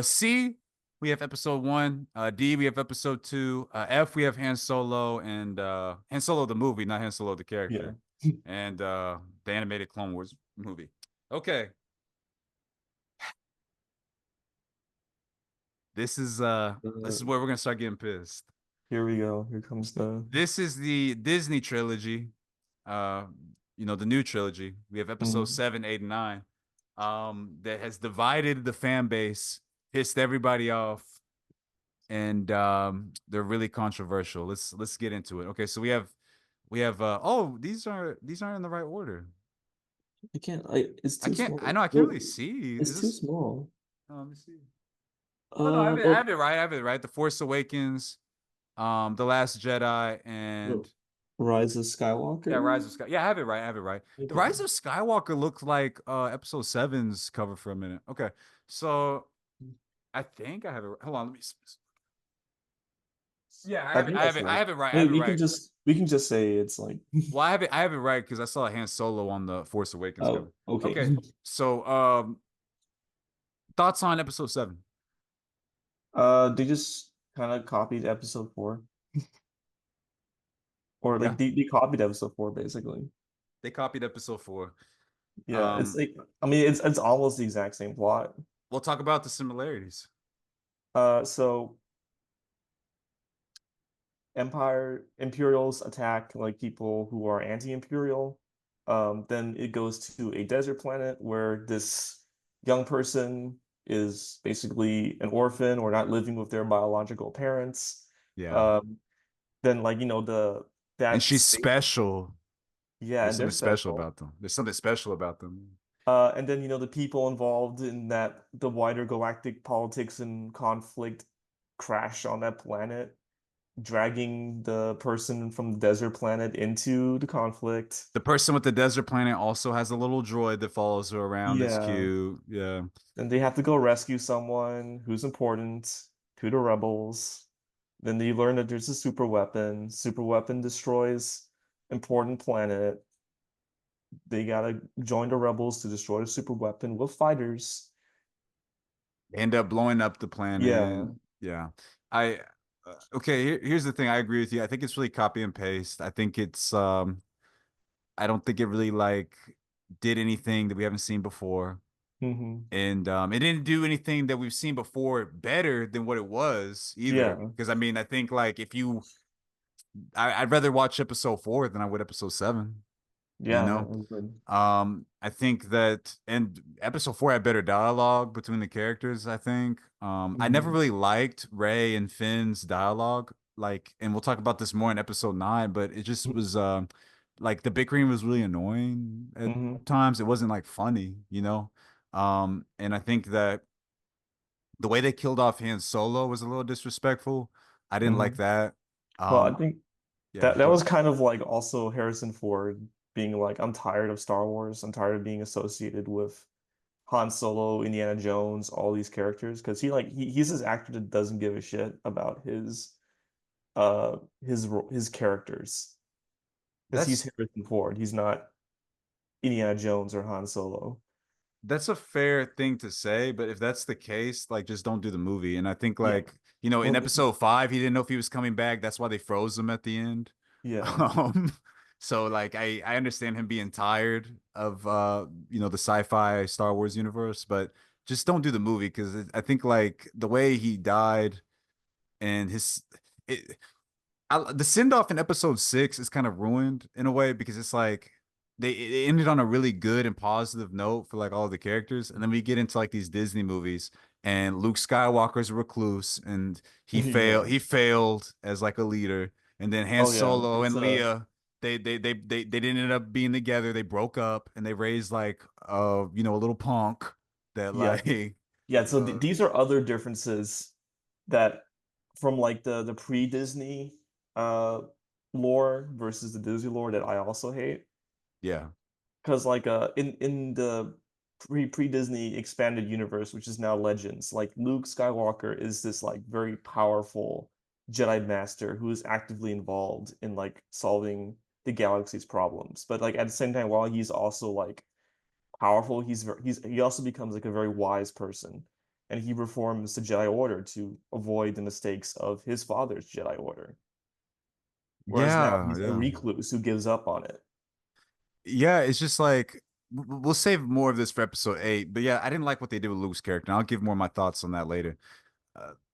C, we have episode 1. D, we have episode 2. F, we have Han Solo and Han Solo the movie, not Han Solo the Yeah. character, and the animated Clone Wars movie. Okay, this is Uh, where we're gonna start getting pissed. Here we go. Here comes the. This is the Disney trilogy. Uh, the new trilogy. We have episode Mhm. 7, 8, and 9. That has divided the fan base, pissed everybody off, and they're really controversial. Let's get into it. Okay, so we have oh, these aren't in the right order. I can't. It's I too can't I small. know I can't Well, really see. it's Is too this small. oh, let me see. Oh no, I Well, have it right. I have it right. The Force Awakens, The Last Jedi, well, and Rise of yeah, Rise of Skywalker. Sky. Yeah, I have it right. I have it right. The Okay. Rise of Skywalker looked like episode seven's cover for a minute. Okay. So I think I have it. Hold on, let me yeah, I I have it. think I have that's it. I right. have it right. I I have mean, it right. we can just say it's like. Well, I have it right because I saw Han Solo on the Force Awakens Oh, cover. okay. Okay. So thoughts on episode 7? They just kind of copied episode 4, or like Yeah. they copied episode 4 basically. They copied episode 4. Yeah, it's Um, like, I mean, it's almost the exact same plot. we'll talk about the similarities. So Imperials attack like people who are anti-Imperial. Then it goes to a desert planet where this young person is basically an orphan or not living with their biological parents. Yeah. Um, then like And that she's space, special. yeah, There's and they're something special special. about them. There's something special about them. And then the people involved in that the wider galactic politics and conflict crash on that planet, dragging the person from the desert planet into the conflict. The person with the desert planet also has a little droid that follows her around. It's Yeah. cute. Yeah. Then they have to go rescue someone who's important to the rebels. Then they learn that there's a super weapon. Super weapon destroys important planet. They gotta join the rebels to destroy the super weapon with fighters. End up blowing up the planet. Yeah. Yeah. I okay, here's the thing. I agree with you. I think it's really copy and paste. I think it's I don't think it really like did anything that we haven't seen before. Hmm. And it didn't do anything that we've seen before better than what it was either. Yeah. Because I mean, I think like if you I'd rather watch episode 4 than I would episode 7, you Yeah. know? I think that and episode 4 had better dialogue between the characters, I think. I never Hmm. really liked Ray and Finn's dialogue, like, and we'll talk about this more in episode 9, but it just was like the bickering was really annoying at Hmm. times. It wasn't like funny. And I think that the way they killed off Han Solo was a little disrespectful. I didn't like Hmm. that. Well, I Um, think yeah, that go was ahead. kind of like also Harrison Ford being like, I'm tired of Star Wars. I'm tired of being associated with Han Solo, Indiana Jones, all these characters, because he's this actor that doesn't give a shit about his characters, because he's That's Harrison Ford. He's not Indiana Jones or Han Solo. That's a fair thing to say, but if that's the case, like just don't do the movie. And I think Yeah. like, in Well, episode 5, he didn't know if he was coming back. That's why they froze him at the end. yeah. Um, so like I understand him being tired of the sci-fi Star Wars universe, but just don't do the movie because I think like the way he died and it, the send off in episode 6 is kind of ruined in a way because it's like it ended on a really good and positive note for like all the characters, and then we get into like these Disney movies, and Luke Skywalker's a recluse, and Yeah. he failed as like a leader, and then Han Oh yeah. Solo It's and Leia. They didn't end up being together. They broke up, and they raised like a little punk that yeah. like Yeah, so th uh, these are other differences that from like the pre-Disney uh lore versus the Disney lore that I also hate. Yeah. Because like in the pre-Disney expanded universe, which is now Legends, like Luke Skywalker is this like very powerful Jedi Master who is actively involved in like solving the galaxy's problems. But like at the same time, while he's also like powerful, he also becomes like a very wise person. And he reforms the Jedi Order to avoid the mistakes of his father's Jedi Order. Whereas now Yeah, he's a yeah. recluse who gives up on it. Yeah, it's just like we'll save more of this for episode 8. But yeah, I didn't like what they did with Luke's character. And I'll give more of my thoughts on that later.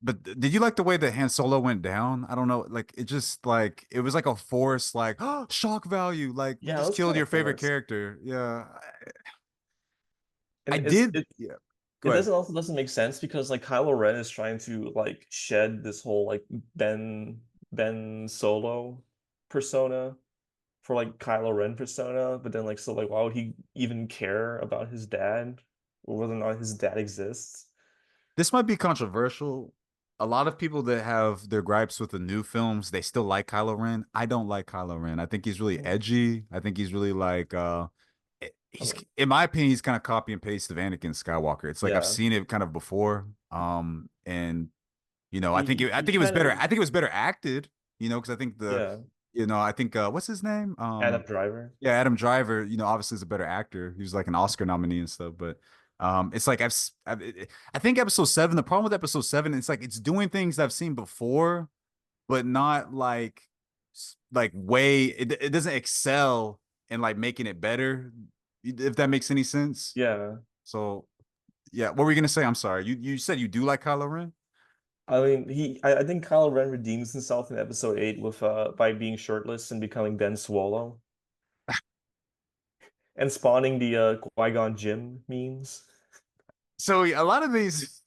But did you like the way that Han Solo went down? I don't know. Like it just like it was like a force, like shock value. Like you Yeah, it just was killed kind your of favorite forced. character. Yeah, I And did. Yeah, it go ahead. doesn't make sense because like Kylo Ren is trying to like shed this whole like Ben Solo persona for like Kylo Ren persona, but then like so like why would he even care about his dad or whether or not his dad exists? This might be controversial. A lot of people that have their gripes with the new films, they still like Kylo Ren. I don't like Kylo Ren. I think he's really Mm, edgy. I think he's really like I he's mean, in my opinion, he's kind of copy and paste of Anakin Skywalker. It's like I've yeah, seen it kind of before. And I he think it was kind better. of I think it was better acted, because I think yeah, I think what's his name? Adam Driver. Yeah, Adam Driver, obviously is a better actor. He was like an Oscar nominee and stuff, but it's like I think episode 7, the problem with episode 7, it's like it's doing things I've seen before, but not like like way it doesn't excel in like making it better, if that makes any sense. Yeah. So, yeah, what were you gonna say? I'm sorry. You said you do like Kylo Ren? I mean, I think Kylo Ren redeems himself in episode 8 with by being shirtless and becoming Ben Swallow and spawning the Qui-Gon Jinn memes. So a lot of these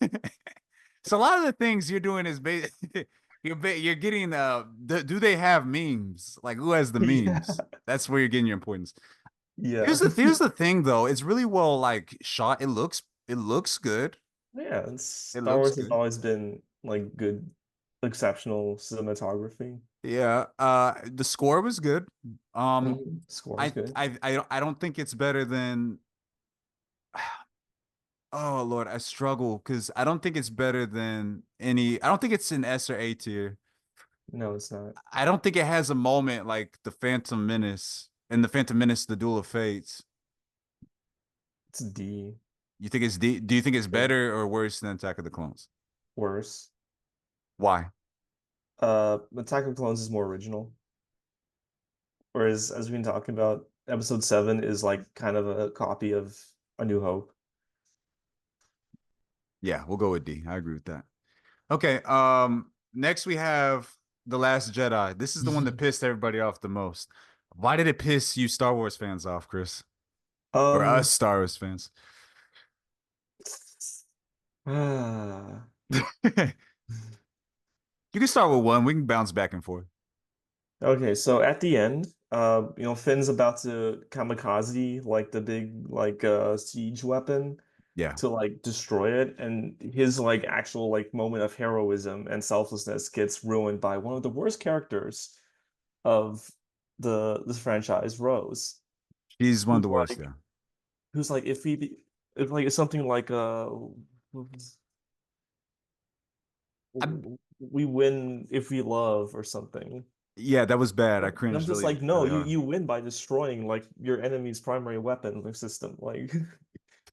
so a lot of the things you're doing is you're getting do they have memes? Like who has the Yeah. memes? That's where you're getting your importance. Yeah. Here's the thing though. It's really well like shot. It looks good. Yeah, It Star looks Wars has good. always been like good, exceptional cinematography. Yeah. The score was good. Um Score is I good. I don't think it's better than oh Lord, I struggle because I don't think it's better than any I don't think it's an S or A tier. No, it's not. I don't think it has a moment like the Phantom Menace and the Phantom Menace, the Duel of Fates. It's D. You think it's do you think it's Yeah. better or worse than Attack of the Clones? Worse. Why? Attack of the Clones is more original. Whereas, as we've been talking about, Episode 7 is like kind of a copy of A New Hope. Yeah, we'll go with D. I agree with that. Okay. Next we have The Last Jedi. This is the one that pissed everybody off the most. Why did it piss you Star Wars fans off, Chris? Or us Um, Star Wars fans? ah, You can start with one. We can bounce back and forth. okay, so at the end, Finn's about to kamikaze like the big like siege weapon Yeah. to like destroy it, and his like actual like moment of heroism and selflessness gets ruined by one of the worst characters of the this franchise, Rose, She's one of who's the worst, like yeah. who's like if like it's something like what was- I, we win if we love or something. yeah, that was bad. I And I'm cringed just really, like, no, really you hard. you win by destroying like your enemy's primary weapon system. Like,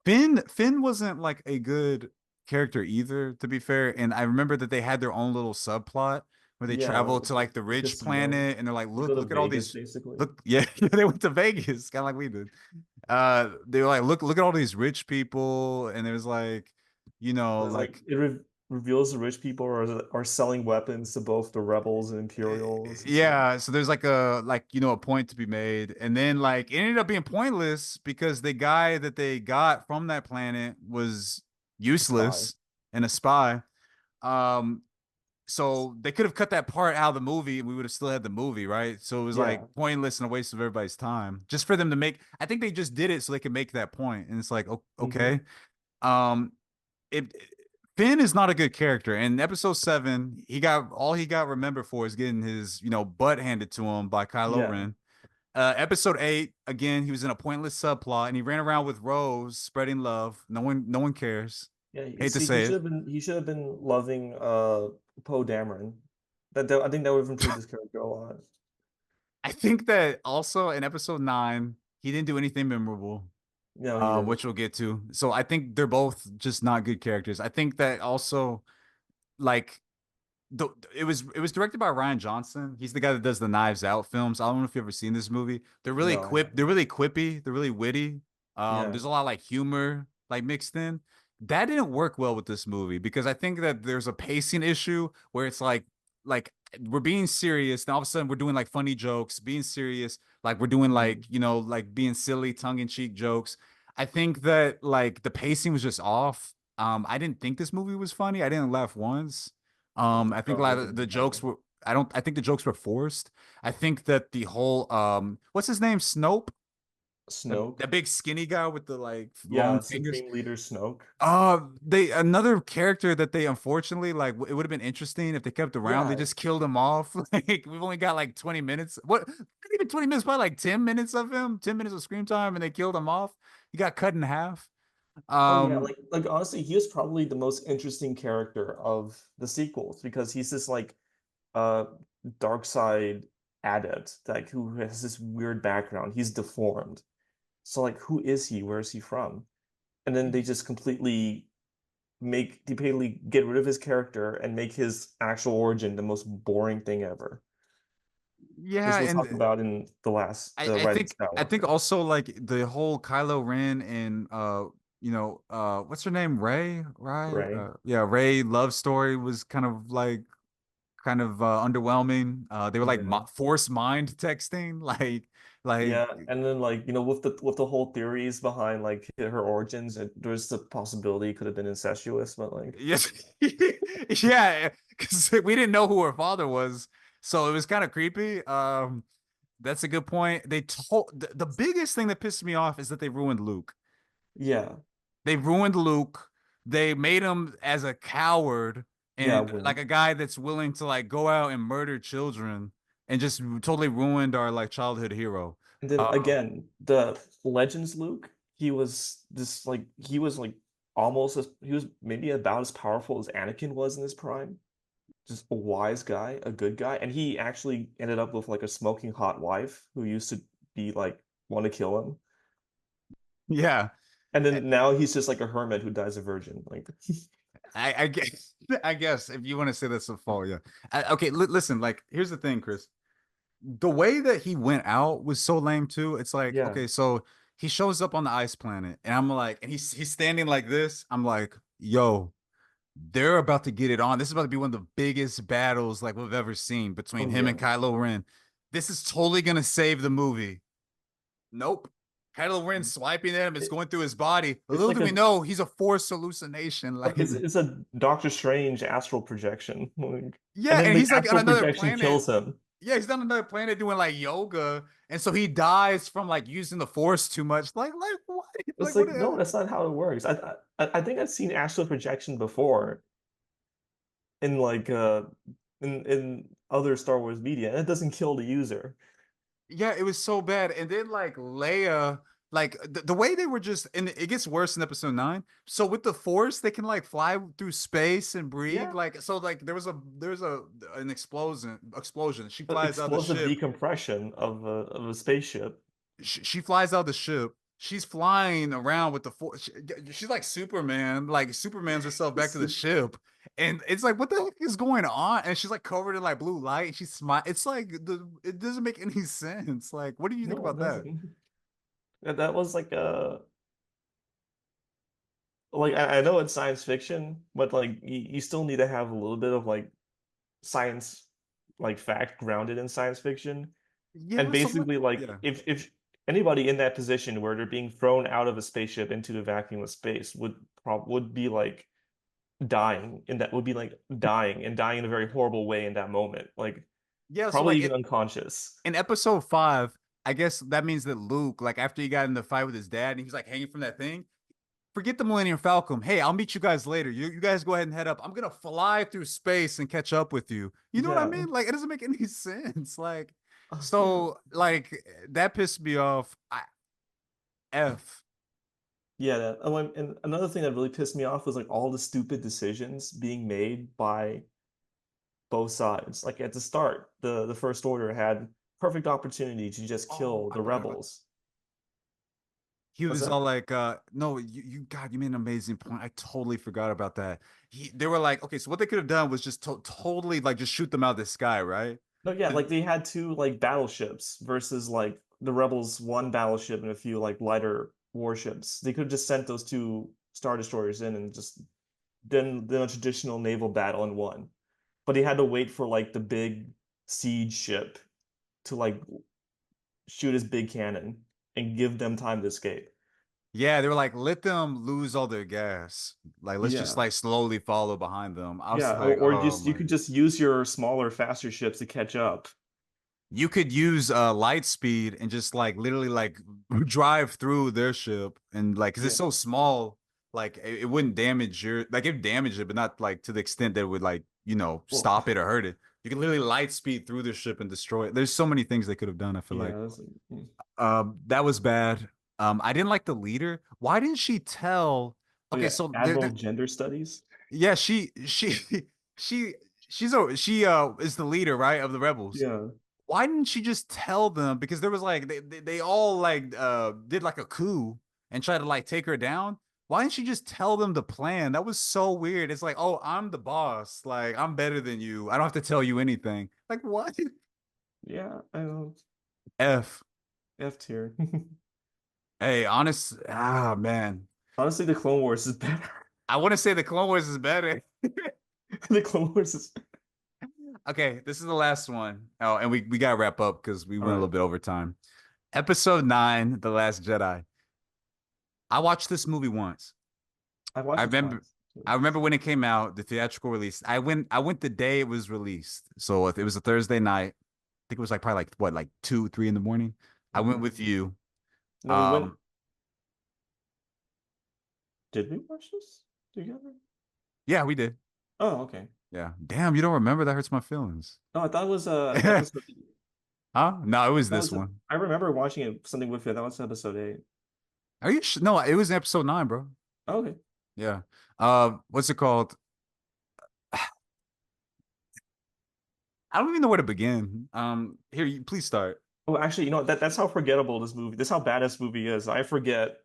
Finn wasn't like a good character either, to be fair. And I remember that they had their own little subplot where they yeah, travel to like the the rich casino. planet and they're like, They go to look at all Vegas these basically. look, yeah, they went to Vegas, kind of like we did. They were like, look at all these rich people, and it was like, And it's like like it reveals the rich people are selling weapons to both the rebels and Imperials. It's like, yeah, so there's like a point to be made, and then like it ended up being pointless because the guy that they got from that planet was a spy. useless and a spy. Um, so they could have cut that part out of the movie and we would have still had the movie, right? So it was like Yeah. pointless and a waste of everybody's time just for them to make. I think they just did it so they could make that point, and it's like Hmm. okay. Um, it. Finn is not a good character. In episode 7, he got remembered for is getting his, butt handed to him by Kylo Yeah. Ren. Episode 8, again, he was in a pointless subplot and he ran around with Rose spreading love. No one cares. Yeah, Hate to see, he say should it. have been loving Poe Dameron. I think that would have improved his character a lot. I think that also in episode 9, he didn't do anything memorable, No, he didn't. which we'll get to. So I think they're both just not good characters. I think that also, like, it was directed by Ryan Johnson. He's the guy that does the Knives Out films. I don't know if you've ever seen this movie. No, I They're haven't. really quippy, they're really witty. Yeah. There's a lot of like humor like mixed in. That didn't work well with this movie because I think that there's a pacing issue where it's like we're being serious, and all of a sudden we're doing like funny jokes, being serious, like we're doing like, Mhm. like being silly, tongue-in-cheek jokes. I think that like the pacing was just off. I didn't think this movie was funny. I didn't laugh once. I think a No, lot it of the didn't jokes happen. were I think the jokes were forced. I think that the whole what's his name? Snope? The Snoke. big skinny guy with the like long Yeah, fingers. Supreme Leader Snoke. They another character that they unfortunately like it would have been interesting if they kept around. They Yeah. just killed him off. Like we've only got like 20 minutes. What not even 20 minutes, probably like 10 minutes of him, 10 minutes of screen time, and they killed him off. He got cut in half. Oh yeah, Um like honestly, he is probably the most interesting character of the sequels because he's this like uh dark side adept like who has this weird background. He's deformed. So like who is he? Where is he from? And then they just completely get rid of his character and make his actual origin the most boring thing ever, which yeah, we'll talk and about in the I Rise of think I think Skywalker. also like the whole Kylo Ren and what's her name? Ray, right? Right. Yeah, Ray love story was kind of underwhelming. They were like Yeah. forced mind texting, like Yeah, and then like with the whole theories behind like her origins, there's the possibility it could have been incestuous, but like yes, yeah, because we didn't know who her father was, so it was kind of creepy. That's a good point. They told the biggest thing that pissed me off is that they ruined Luke. yeah, They ruined Luke. They made him as a coward yeah, and like wink. a guy that's willing to like go out and murder children and just totally ruined our like childhood hero. And then Uh, again, the Legends Luke, he was like almost as he was maybe about as powerful as Anakin was in his prime. Just a wise guy, a good guy, and he actually ended up with like a smoking hot wife who used to be like want to kill him. yeah, And then now he's just like a hermit who dies a virgin. Like I guess I guess if you want to say that's a fault, yeah. Okay, listen, like here's the thing, Chris. The way that he went out was so lame too. It's like, yeah. okay, so he shows up on the ice planet, and I'm like, and he's standing like this. I'm like, yo, they're about to get it on. This is about to be one of the biggest battles like we've ever seen between Oh him and yeah. Kylo Ren. This is totally gonna save the movie. Nope. Kylo Ren swiping at him, it's It, going through his body. it's Little like do we a know he's a force hallucination. Like, it's a Doctor Strange astral projection. Like, and yeah, then and the he's like on astral another projection planet. kills him. Yeah, he's on another planet doing like yoga, and so he dies from like using the force too much. Like what? It's Like what? like, no, that's not how it works. I think I've seen astral projection before in like in other Star Wars media, and it doesn't kill the user. Yeah, it was so bad. And then like Leia, like the way they were just, and it gets worse in episode 9. So with the force, they can like fly through space and breathe. Yeah, Like so, like there was an explosion. She but flies out the explosive ship. decompression of a spaceship. She flies out the ship. She's flying around with the force. She's like Superman, like Superman's herself back to the ship. And it's like, what the heck is going on? And she's like covered in like blue light. And she's smile. It's like it doesn't make any sense. Like, what do you think No, it about that? doesn't. That was like I know it's science fiction, but like you still need to have a little bit of like science like fact grounded in science fiction. And Yeah, so what? basically like Yeah. if anybody in that position where they're being thrown out of a spaceship into the vacuum of space would be like dying in that would be like dying and dying in a very horrible way in that moment. Like Yeah, so probably like even unconscious. in episode 5, I guess that means that Luke, like after he got in the fight with his dad and he was like hanging from that thing, forget the Millennium Falcon. Hey, I'll meet you guys later. You guys go ahead and head up. I'm gonna fly through space and catch up with you. You know what I Yeah. mean? Like it doesn't make any sense. Like Yeah. so, like that pissed me off. F. Yeah, and another thing that really pissed me off was like all the stupid decisions being made by both sides. Like at the start, the First Order had perfect opportunity to just Oh, kill I the forgot about. rebels. He What's was that? all like, no, God, you made an amazing point. I totally forgot about that. They were like, okay, so what they could have done was just totally like just shoot them out of the sky, right? No, yeah, And like they had two like battleships versus like the rebels one battleship and a few like lighter warships. They could have just sent those two Star Destroyers in and just done a traditional naval battle and won. But he had to wait for like the big siege ship to like shoot his big cannon and give them time to escape. yeah, they were like, let them lose all their gas. Like, let's just Yeah. like slowly follow behind them. I was Yeah, like, or oh just you my. could just use your smaller, faster ships to catch up. You could use light speed and just like literally like drive through their ship and like because it's Yeah. so small, like it wouldn't damage your like it damaged it, but not like to the extent that it would like Well, stop it or hurt it. You can literally light speed through the ship and destroy it. There's so many things they could have done. I feel like yeah, that was bad. I didn't like the leader. Why didn't she tell? oh Okay, yeah, so Admiral Gender Studies. yeah, she she is the leader, right, of the rebels. Yeah. Why didn't she just tell them? Because there was like they all like did like a coup and tried to like take her down. Why didn't she just tell them the plan? That was so weird. It's like, oh, I'm the boss. Like, I'm better than you. I don't have to tell you anything. Like, what? Yeah, I know. F. F tier. Hey, honest. Ah, man. Honestly, the Clone Wars is better. I want to say the Clone Wars is better. The Clone Wars is Okay, this is the last one. Oh, and we gotta wrap up because we all went a little right. bit over time. Episode 9, The Last Jedi. I watched this movie once. I I watched it remember twice. I remember when it came out, the theatrical release. I went the day it was released. So if it was a Thursday night. I think it was like probably like what, like 2, 3 in the morning. I went Hmm. with you. No, we went. Um, Did we watch this together? yeah, we did. Oh, okay. Yeah. Damn, you don't remember? That hurts my feelings. No, I thought it was episode. Huh? No, it was That this was. one. I remember watching it something with you. That was episode 8. Are you No, it was episode 9, bro. Oh, okay. Yeah. What's it called? I don't even know where to begin. Here, please start. Oh, actually, you know that's how forgettable this movie. This how bad this movie is. I forget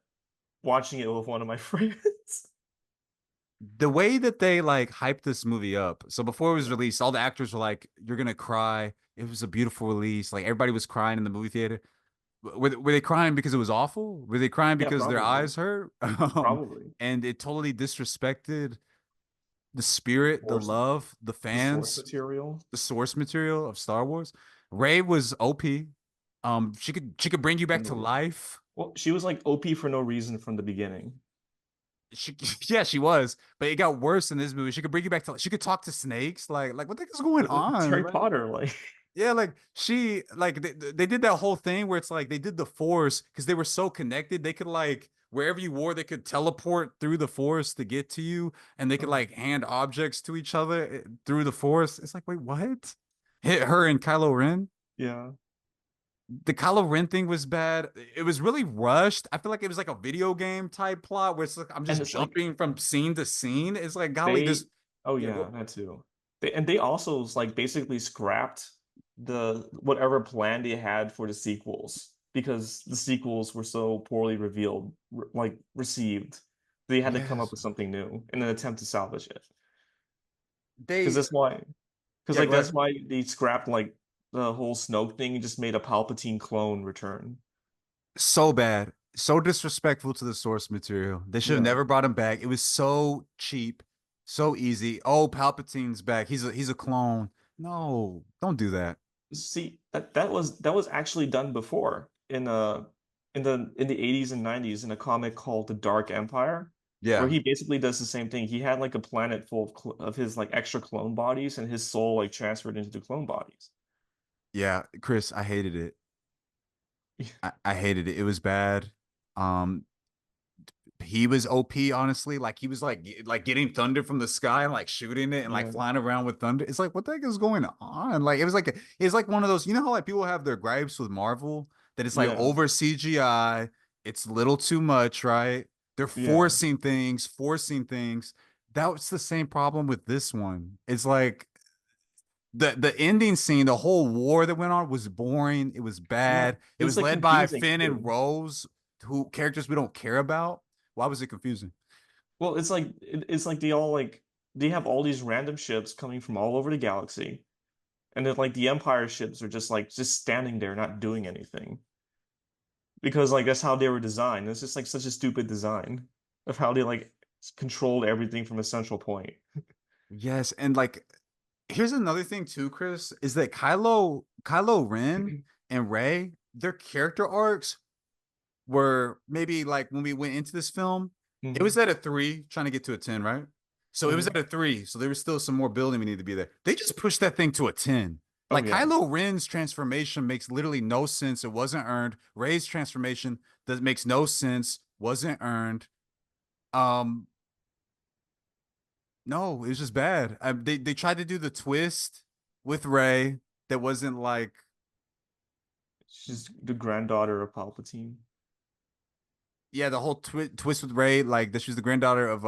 watching it with one of my friends. The way that they like hyped this movie up. So before it was Yeah. released, all the actors were like, "You're gonna cry." It was a beautiful release. Like everybody was crying in the movie theater. Were they crying because it was awful? Were they crying Yeah, because their probably. eyes hurt? Probably. And it totally disrespected the The spirit, the source, love, the the source fans, material. the source material of Star Wars. Rey was OP. She could bring you back to And life. well, she was like OP for no reason from the beginning. She Yeah, she was, but it got worse in this movie. She could bring you back to She could talk to snakes. Like what the heck is going It's on? Harry Like, Potter, like yeah, like she like they did that whole thing where it's like they did the force because they were so connected. They could like wherever you were, they could teleport through the force to get to you, and they could oh, like hand objects to each other through the force. It's like, wait, what? Hit her and Kylo Ren. yeah. The Kylo Ren thing was bad. It was really rushed. I feel like it was like a video game type plot where it's like I'm And just it's like jumping from scene to scene. It's like, golly, they this. oh Yeah, yeah, that too. They also like basically scrapped the whatever plan they had for the sequels because the sequels were so poorly revealed, like received. They had to come up yes. with something new in an attempt to salvage it. Because They. that's why because Yeah, like go that's ahead. why they scrapped like the whole Snoke thing and just made a Palpatine clone return. So bad, so disrespectful to the source material. They should have Yeah. never brought him back. It was so cheap, so easy. Oh, Palpatine's back. He's a clone. No, don't do that. See, that was actually done before in the 80s and 90s in a comic called The Dark Empire, where Yeah, he basically does the same thing. He had like a planet full of his like extra clone bodies and his soul like transferred into the clone bodies. yeah, Chris, I hated it. I hated it. It was bad. Um, he was OP, honestly. Like he was like getting thunder from the sky and like shooting it and like Yeah, flying around with thunder. It's like, what the heck is going on? Like it's like one of those, you know how like people have their gripes with Marvel that it's like yeah, over CGI, it's a little too much, right? They're yeah, forcing things. That's the same problem with this one. It's like the ending scene, the whole war that went on was boring. It was yeah. bad. It It's was like led by confusing Finn and too. Rose, who characters we don't care about. Why was it confusing? Well, it's like they have all these random ships coming from all over the galaxy, and then like the Empire ships are just standing there not doing anything because like that's how they were designed. It's just like such a stupid design of how they like controlled everything from a central point. Yes, and like here's another thing too, Chris, is that Kylo Ren and Rey, their character arcs were maybe like when we went into this film, it was Hmm. at a 3, trying to get to a 10, right? So it was Hmm. at a 3. So there was still some more building we need to be there. They just pushed that thing to a 10. Oh Like yeah. Kylo Ren's transformation makes literally no sense. It wasn't earned. Rey's transformation that makes no sense, wasn't earned. Um, no, it was just bad. They tried to do the twist with Rey that wasn't like, She's the granddaughter of Palpatine. yeah, the whole twist with Rey, like that she's the granddaughter of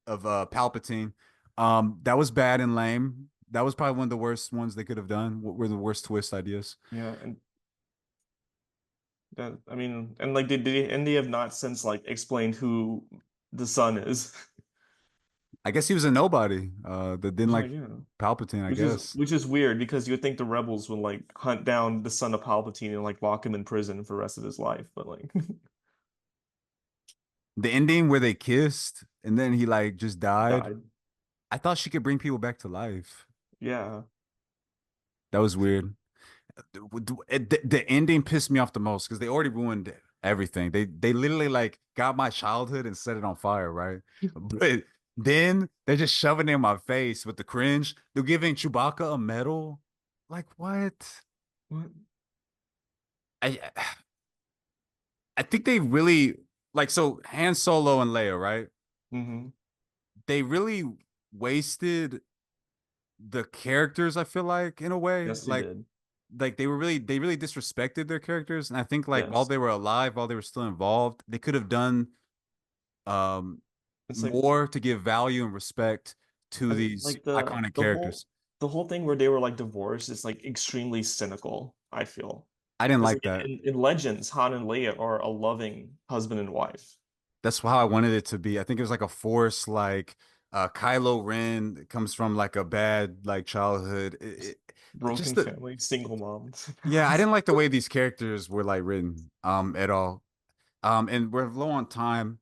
Palpatine. That was bad and lame. That was probably one of the worst ones they could have done. What were the worst twist ideas? Yeah, and that I mean, and like they have not since like explained who the son is. I guess he was a nobody. That didn't Which like like yeah, Palpatine, I guess. which is weird because you would think the rebels would like hunt down the son of Palpatine and like lock him in prison for the rest of his life, but like The ending where they kissed and then he like just died. died. I thought she could bring people back to life. Yeah. That was weird. The ending pissed me off the most because they already ruined everything. They literally like got my childhood and set it on fire, right? But then they're just shoving it in my face with the cringe. They're giving Chewbacca a medal. Like what? What? I I think they really like so Han Solo and Leia, right? Hmm. They really wasted the characters, I feel like, in a way. Yes, they did. Like they really disrespected their characters. And I think like while Yes. they were alive, while they were still involved, they could have done um It's like more to give value and respect to these like iconic characters. the whole thing where they were like divorced is like extremely cynical, I feel. I didn't Because like like that. in Legends, Han and Leia are a loving husband and wife. That's how I wanted it to be. I think it was like a force like Kylo Ren comes from like a bad like childhood. Broken Just the family, single mom. yeah, I didn't like the way these characters were like written at all. And we're low on time.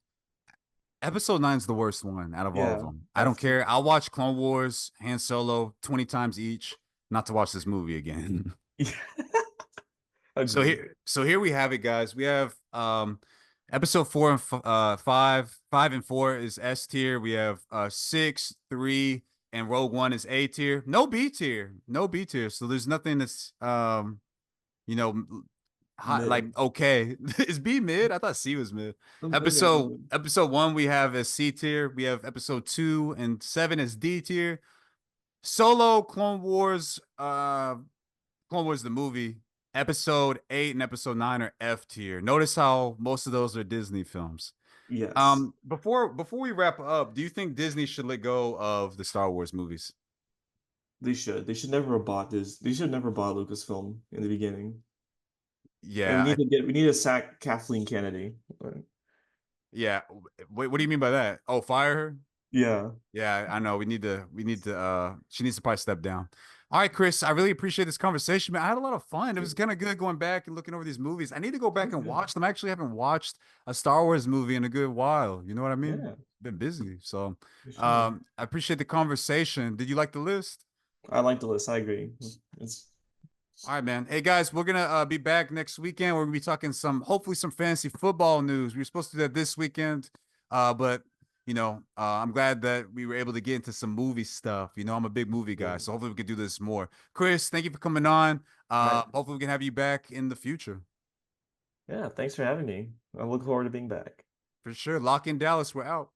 Episode 9 is the worst one out of all of Yeah, them. I don't F tier. care. I'll watch Clone Wars, Han Solo 20 times each, not to watch this movie again. Yeah. So Agreed. here we have it, guys. We have episode 4 and 5. 5 and 4 is S tier. We have 6, 3, and Rogue One is A tier. No B tier. No B tier. So there's nothing that's you know, hot, like Mid. okay. Is B mid? I thought C was mid. Maybe I'll go mid. Episode 1 we have as C tier. We have episode 2 and 7 as D tier. Solo, Clone Wars the movie. Episode 8 and episode 9 are F tier. Notice how most of those are Disney films. Yes, Before we wrap up, do you think Disney should let go of the Star Wars movies? they should. They should never have bought this. They should have never bought Lucasfilm in the beginning. And Yeah, we need to sack Kathleen Kennedy. yeah. Wait, what do you mean by that? Oh, fire her? Yeah. Yeah, I know. We need to she needs to probably step down. All right, Chris, I really appreciate this conversation, man. I had a lot of fun. It was kind of good going back and looking over these movies. I need to go back and Yeah. watch them. I actually haven't watched a Star Wars movie in a good while. You know what I mean? Yeah, Been busy. So, for sure. I appreciate the conversation. Did you like the list? I like the list. I agree. It's All right, man. Hey guys, we're gonna be back next weekend. We're gonna be talking some, hopefully, some fantasy football news. We were supposed to do that this weekend, but I'm glad that we were able to get into some movie stuff. You know, I'm a big movie guy, so hopefully we can do this more. Chris, thank you for coming on. right. Hopefully we can have you back in the future. Yeah, thanks for having me. I look forward to being back. For sure. Lock in Dallas. We're out.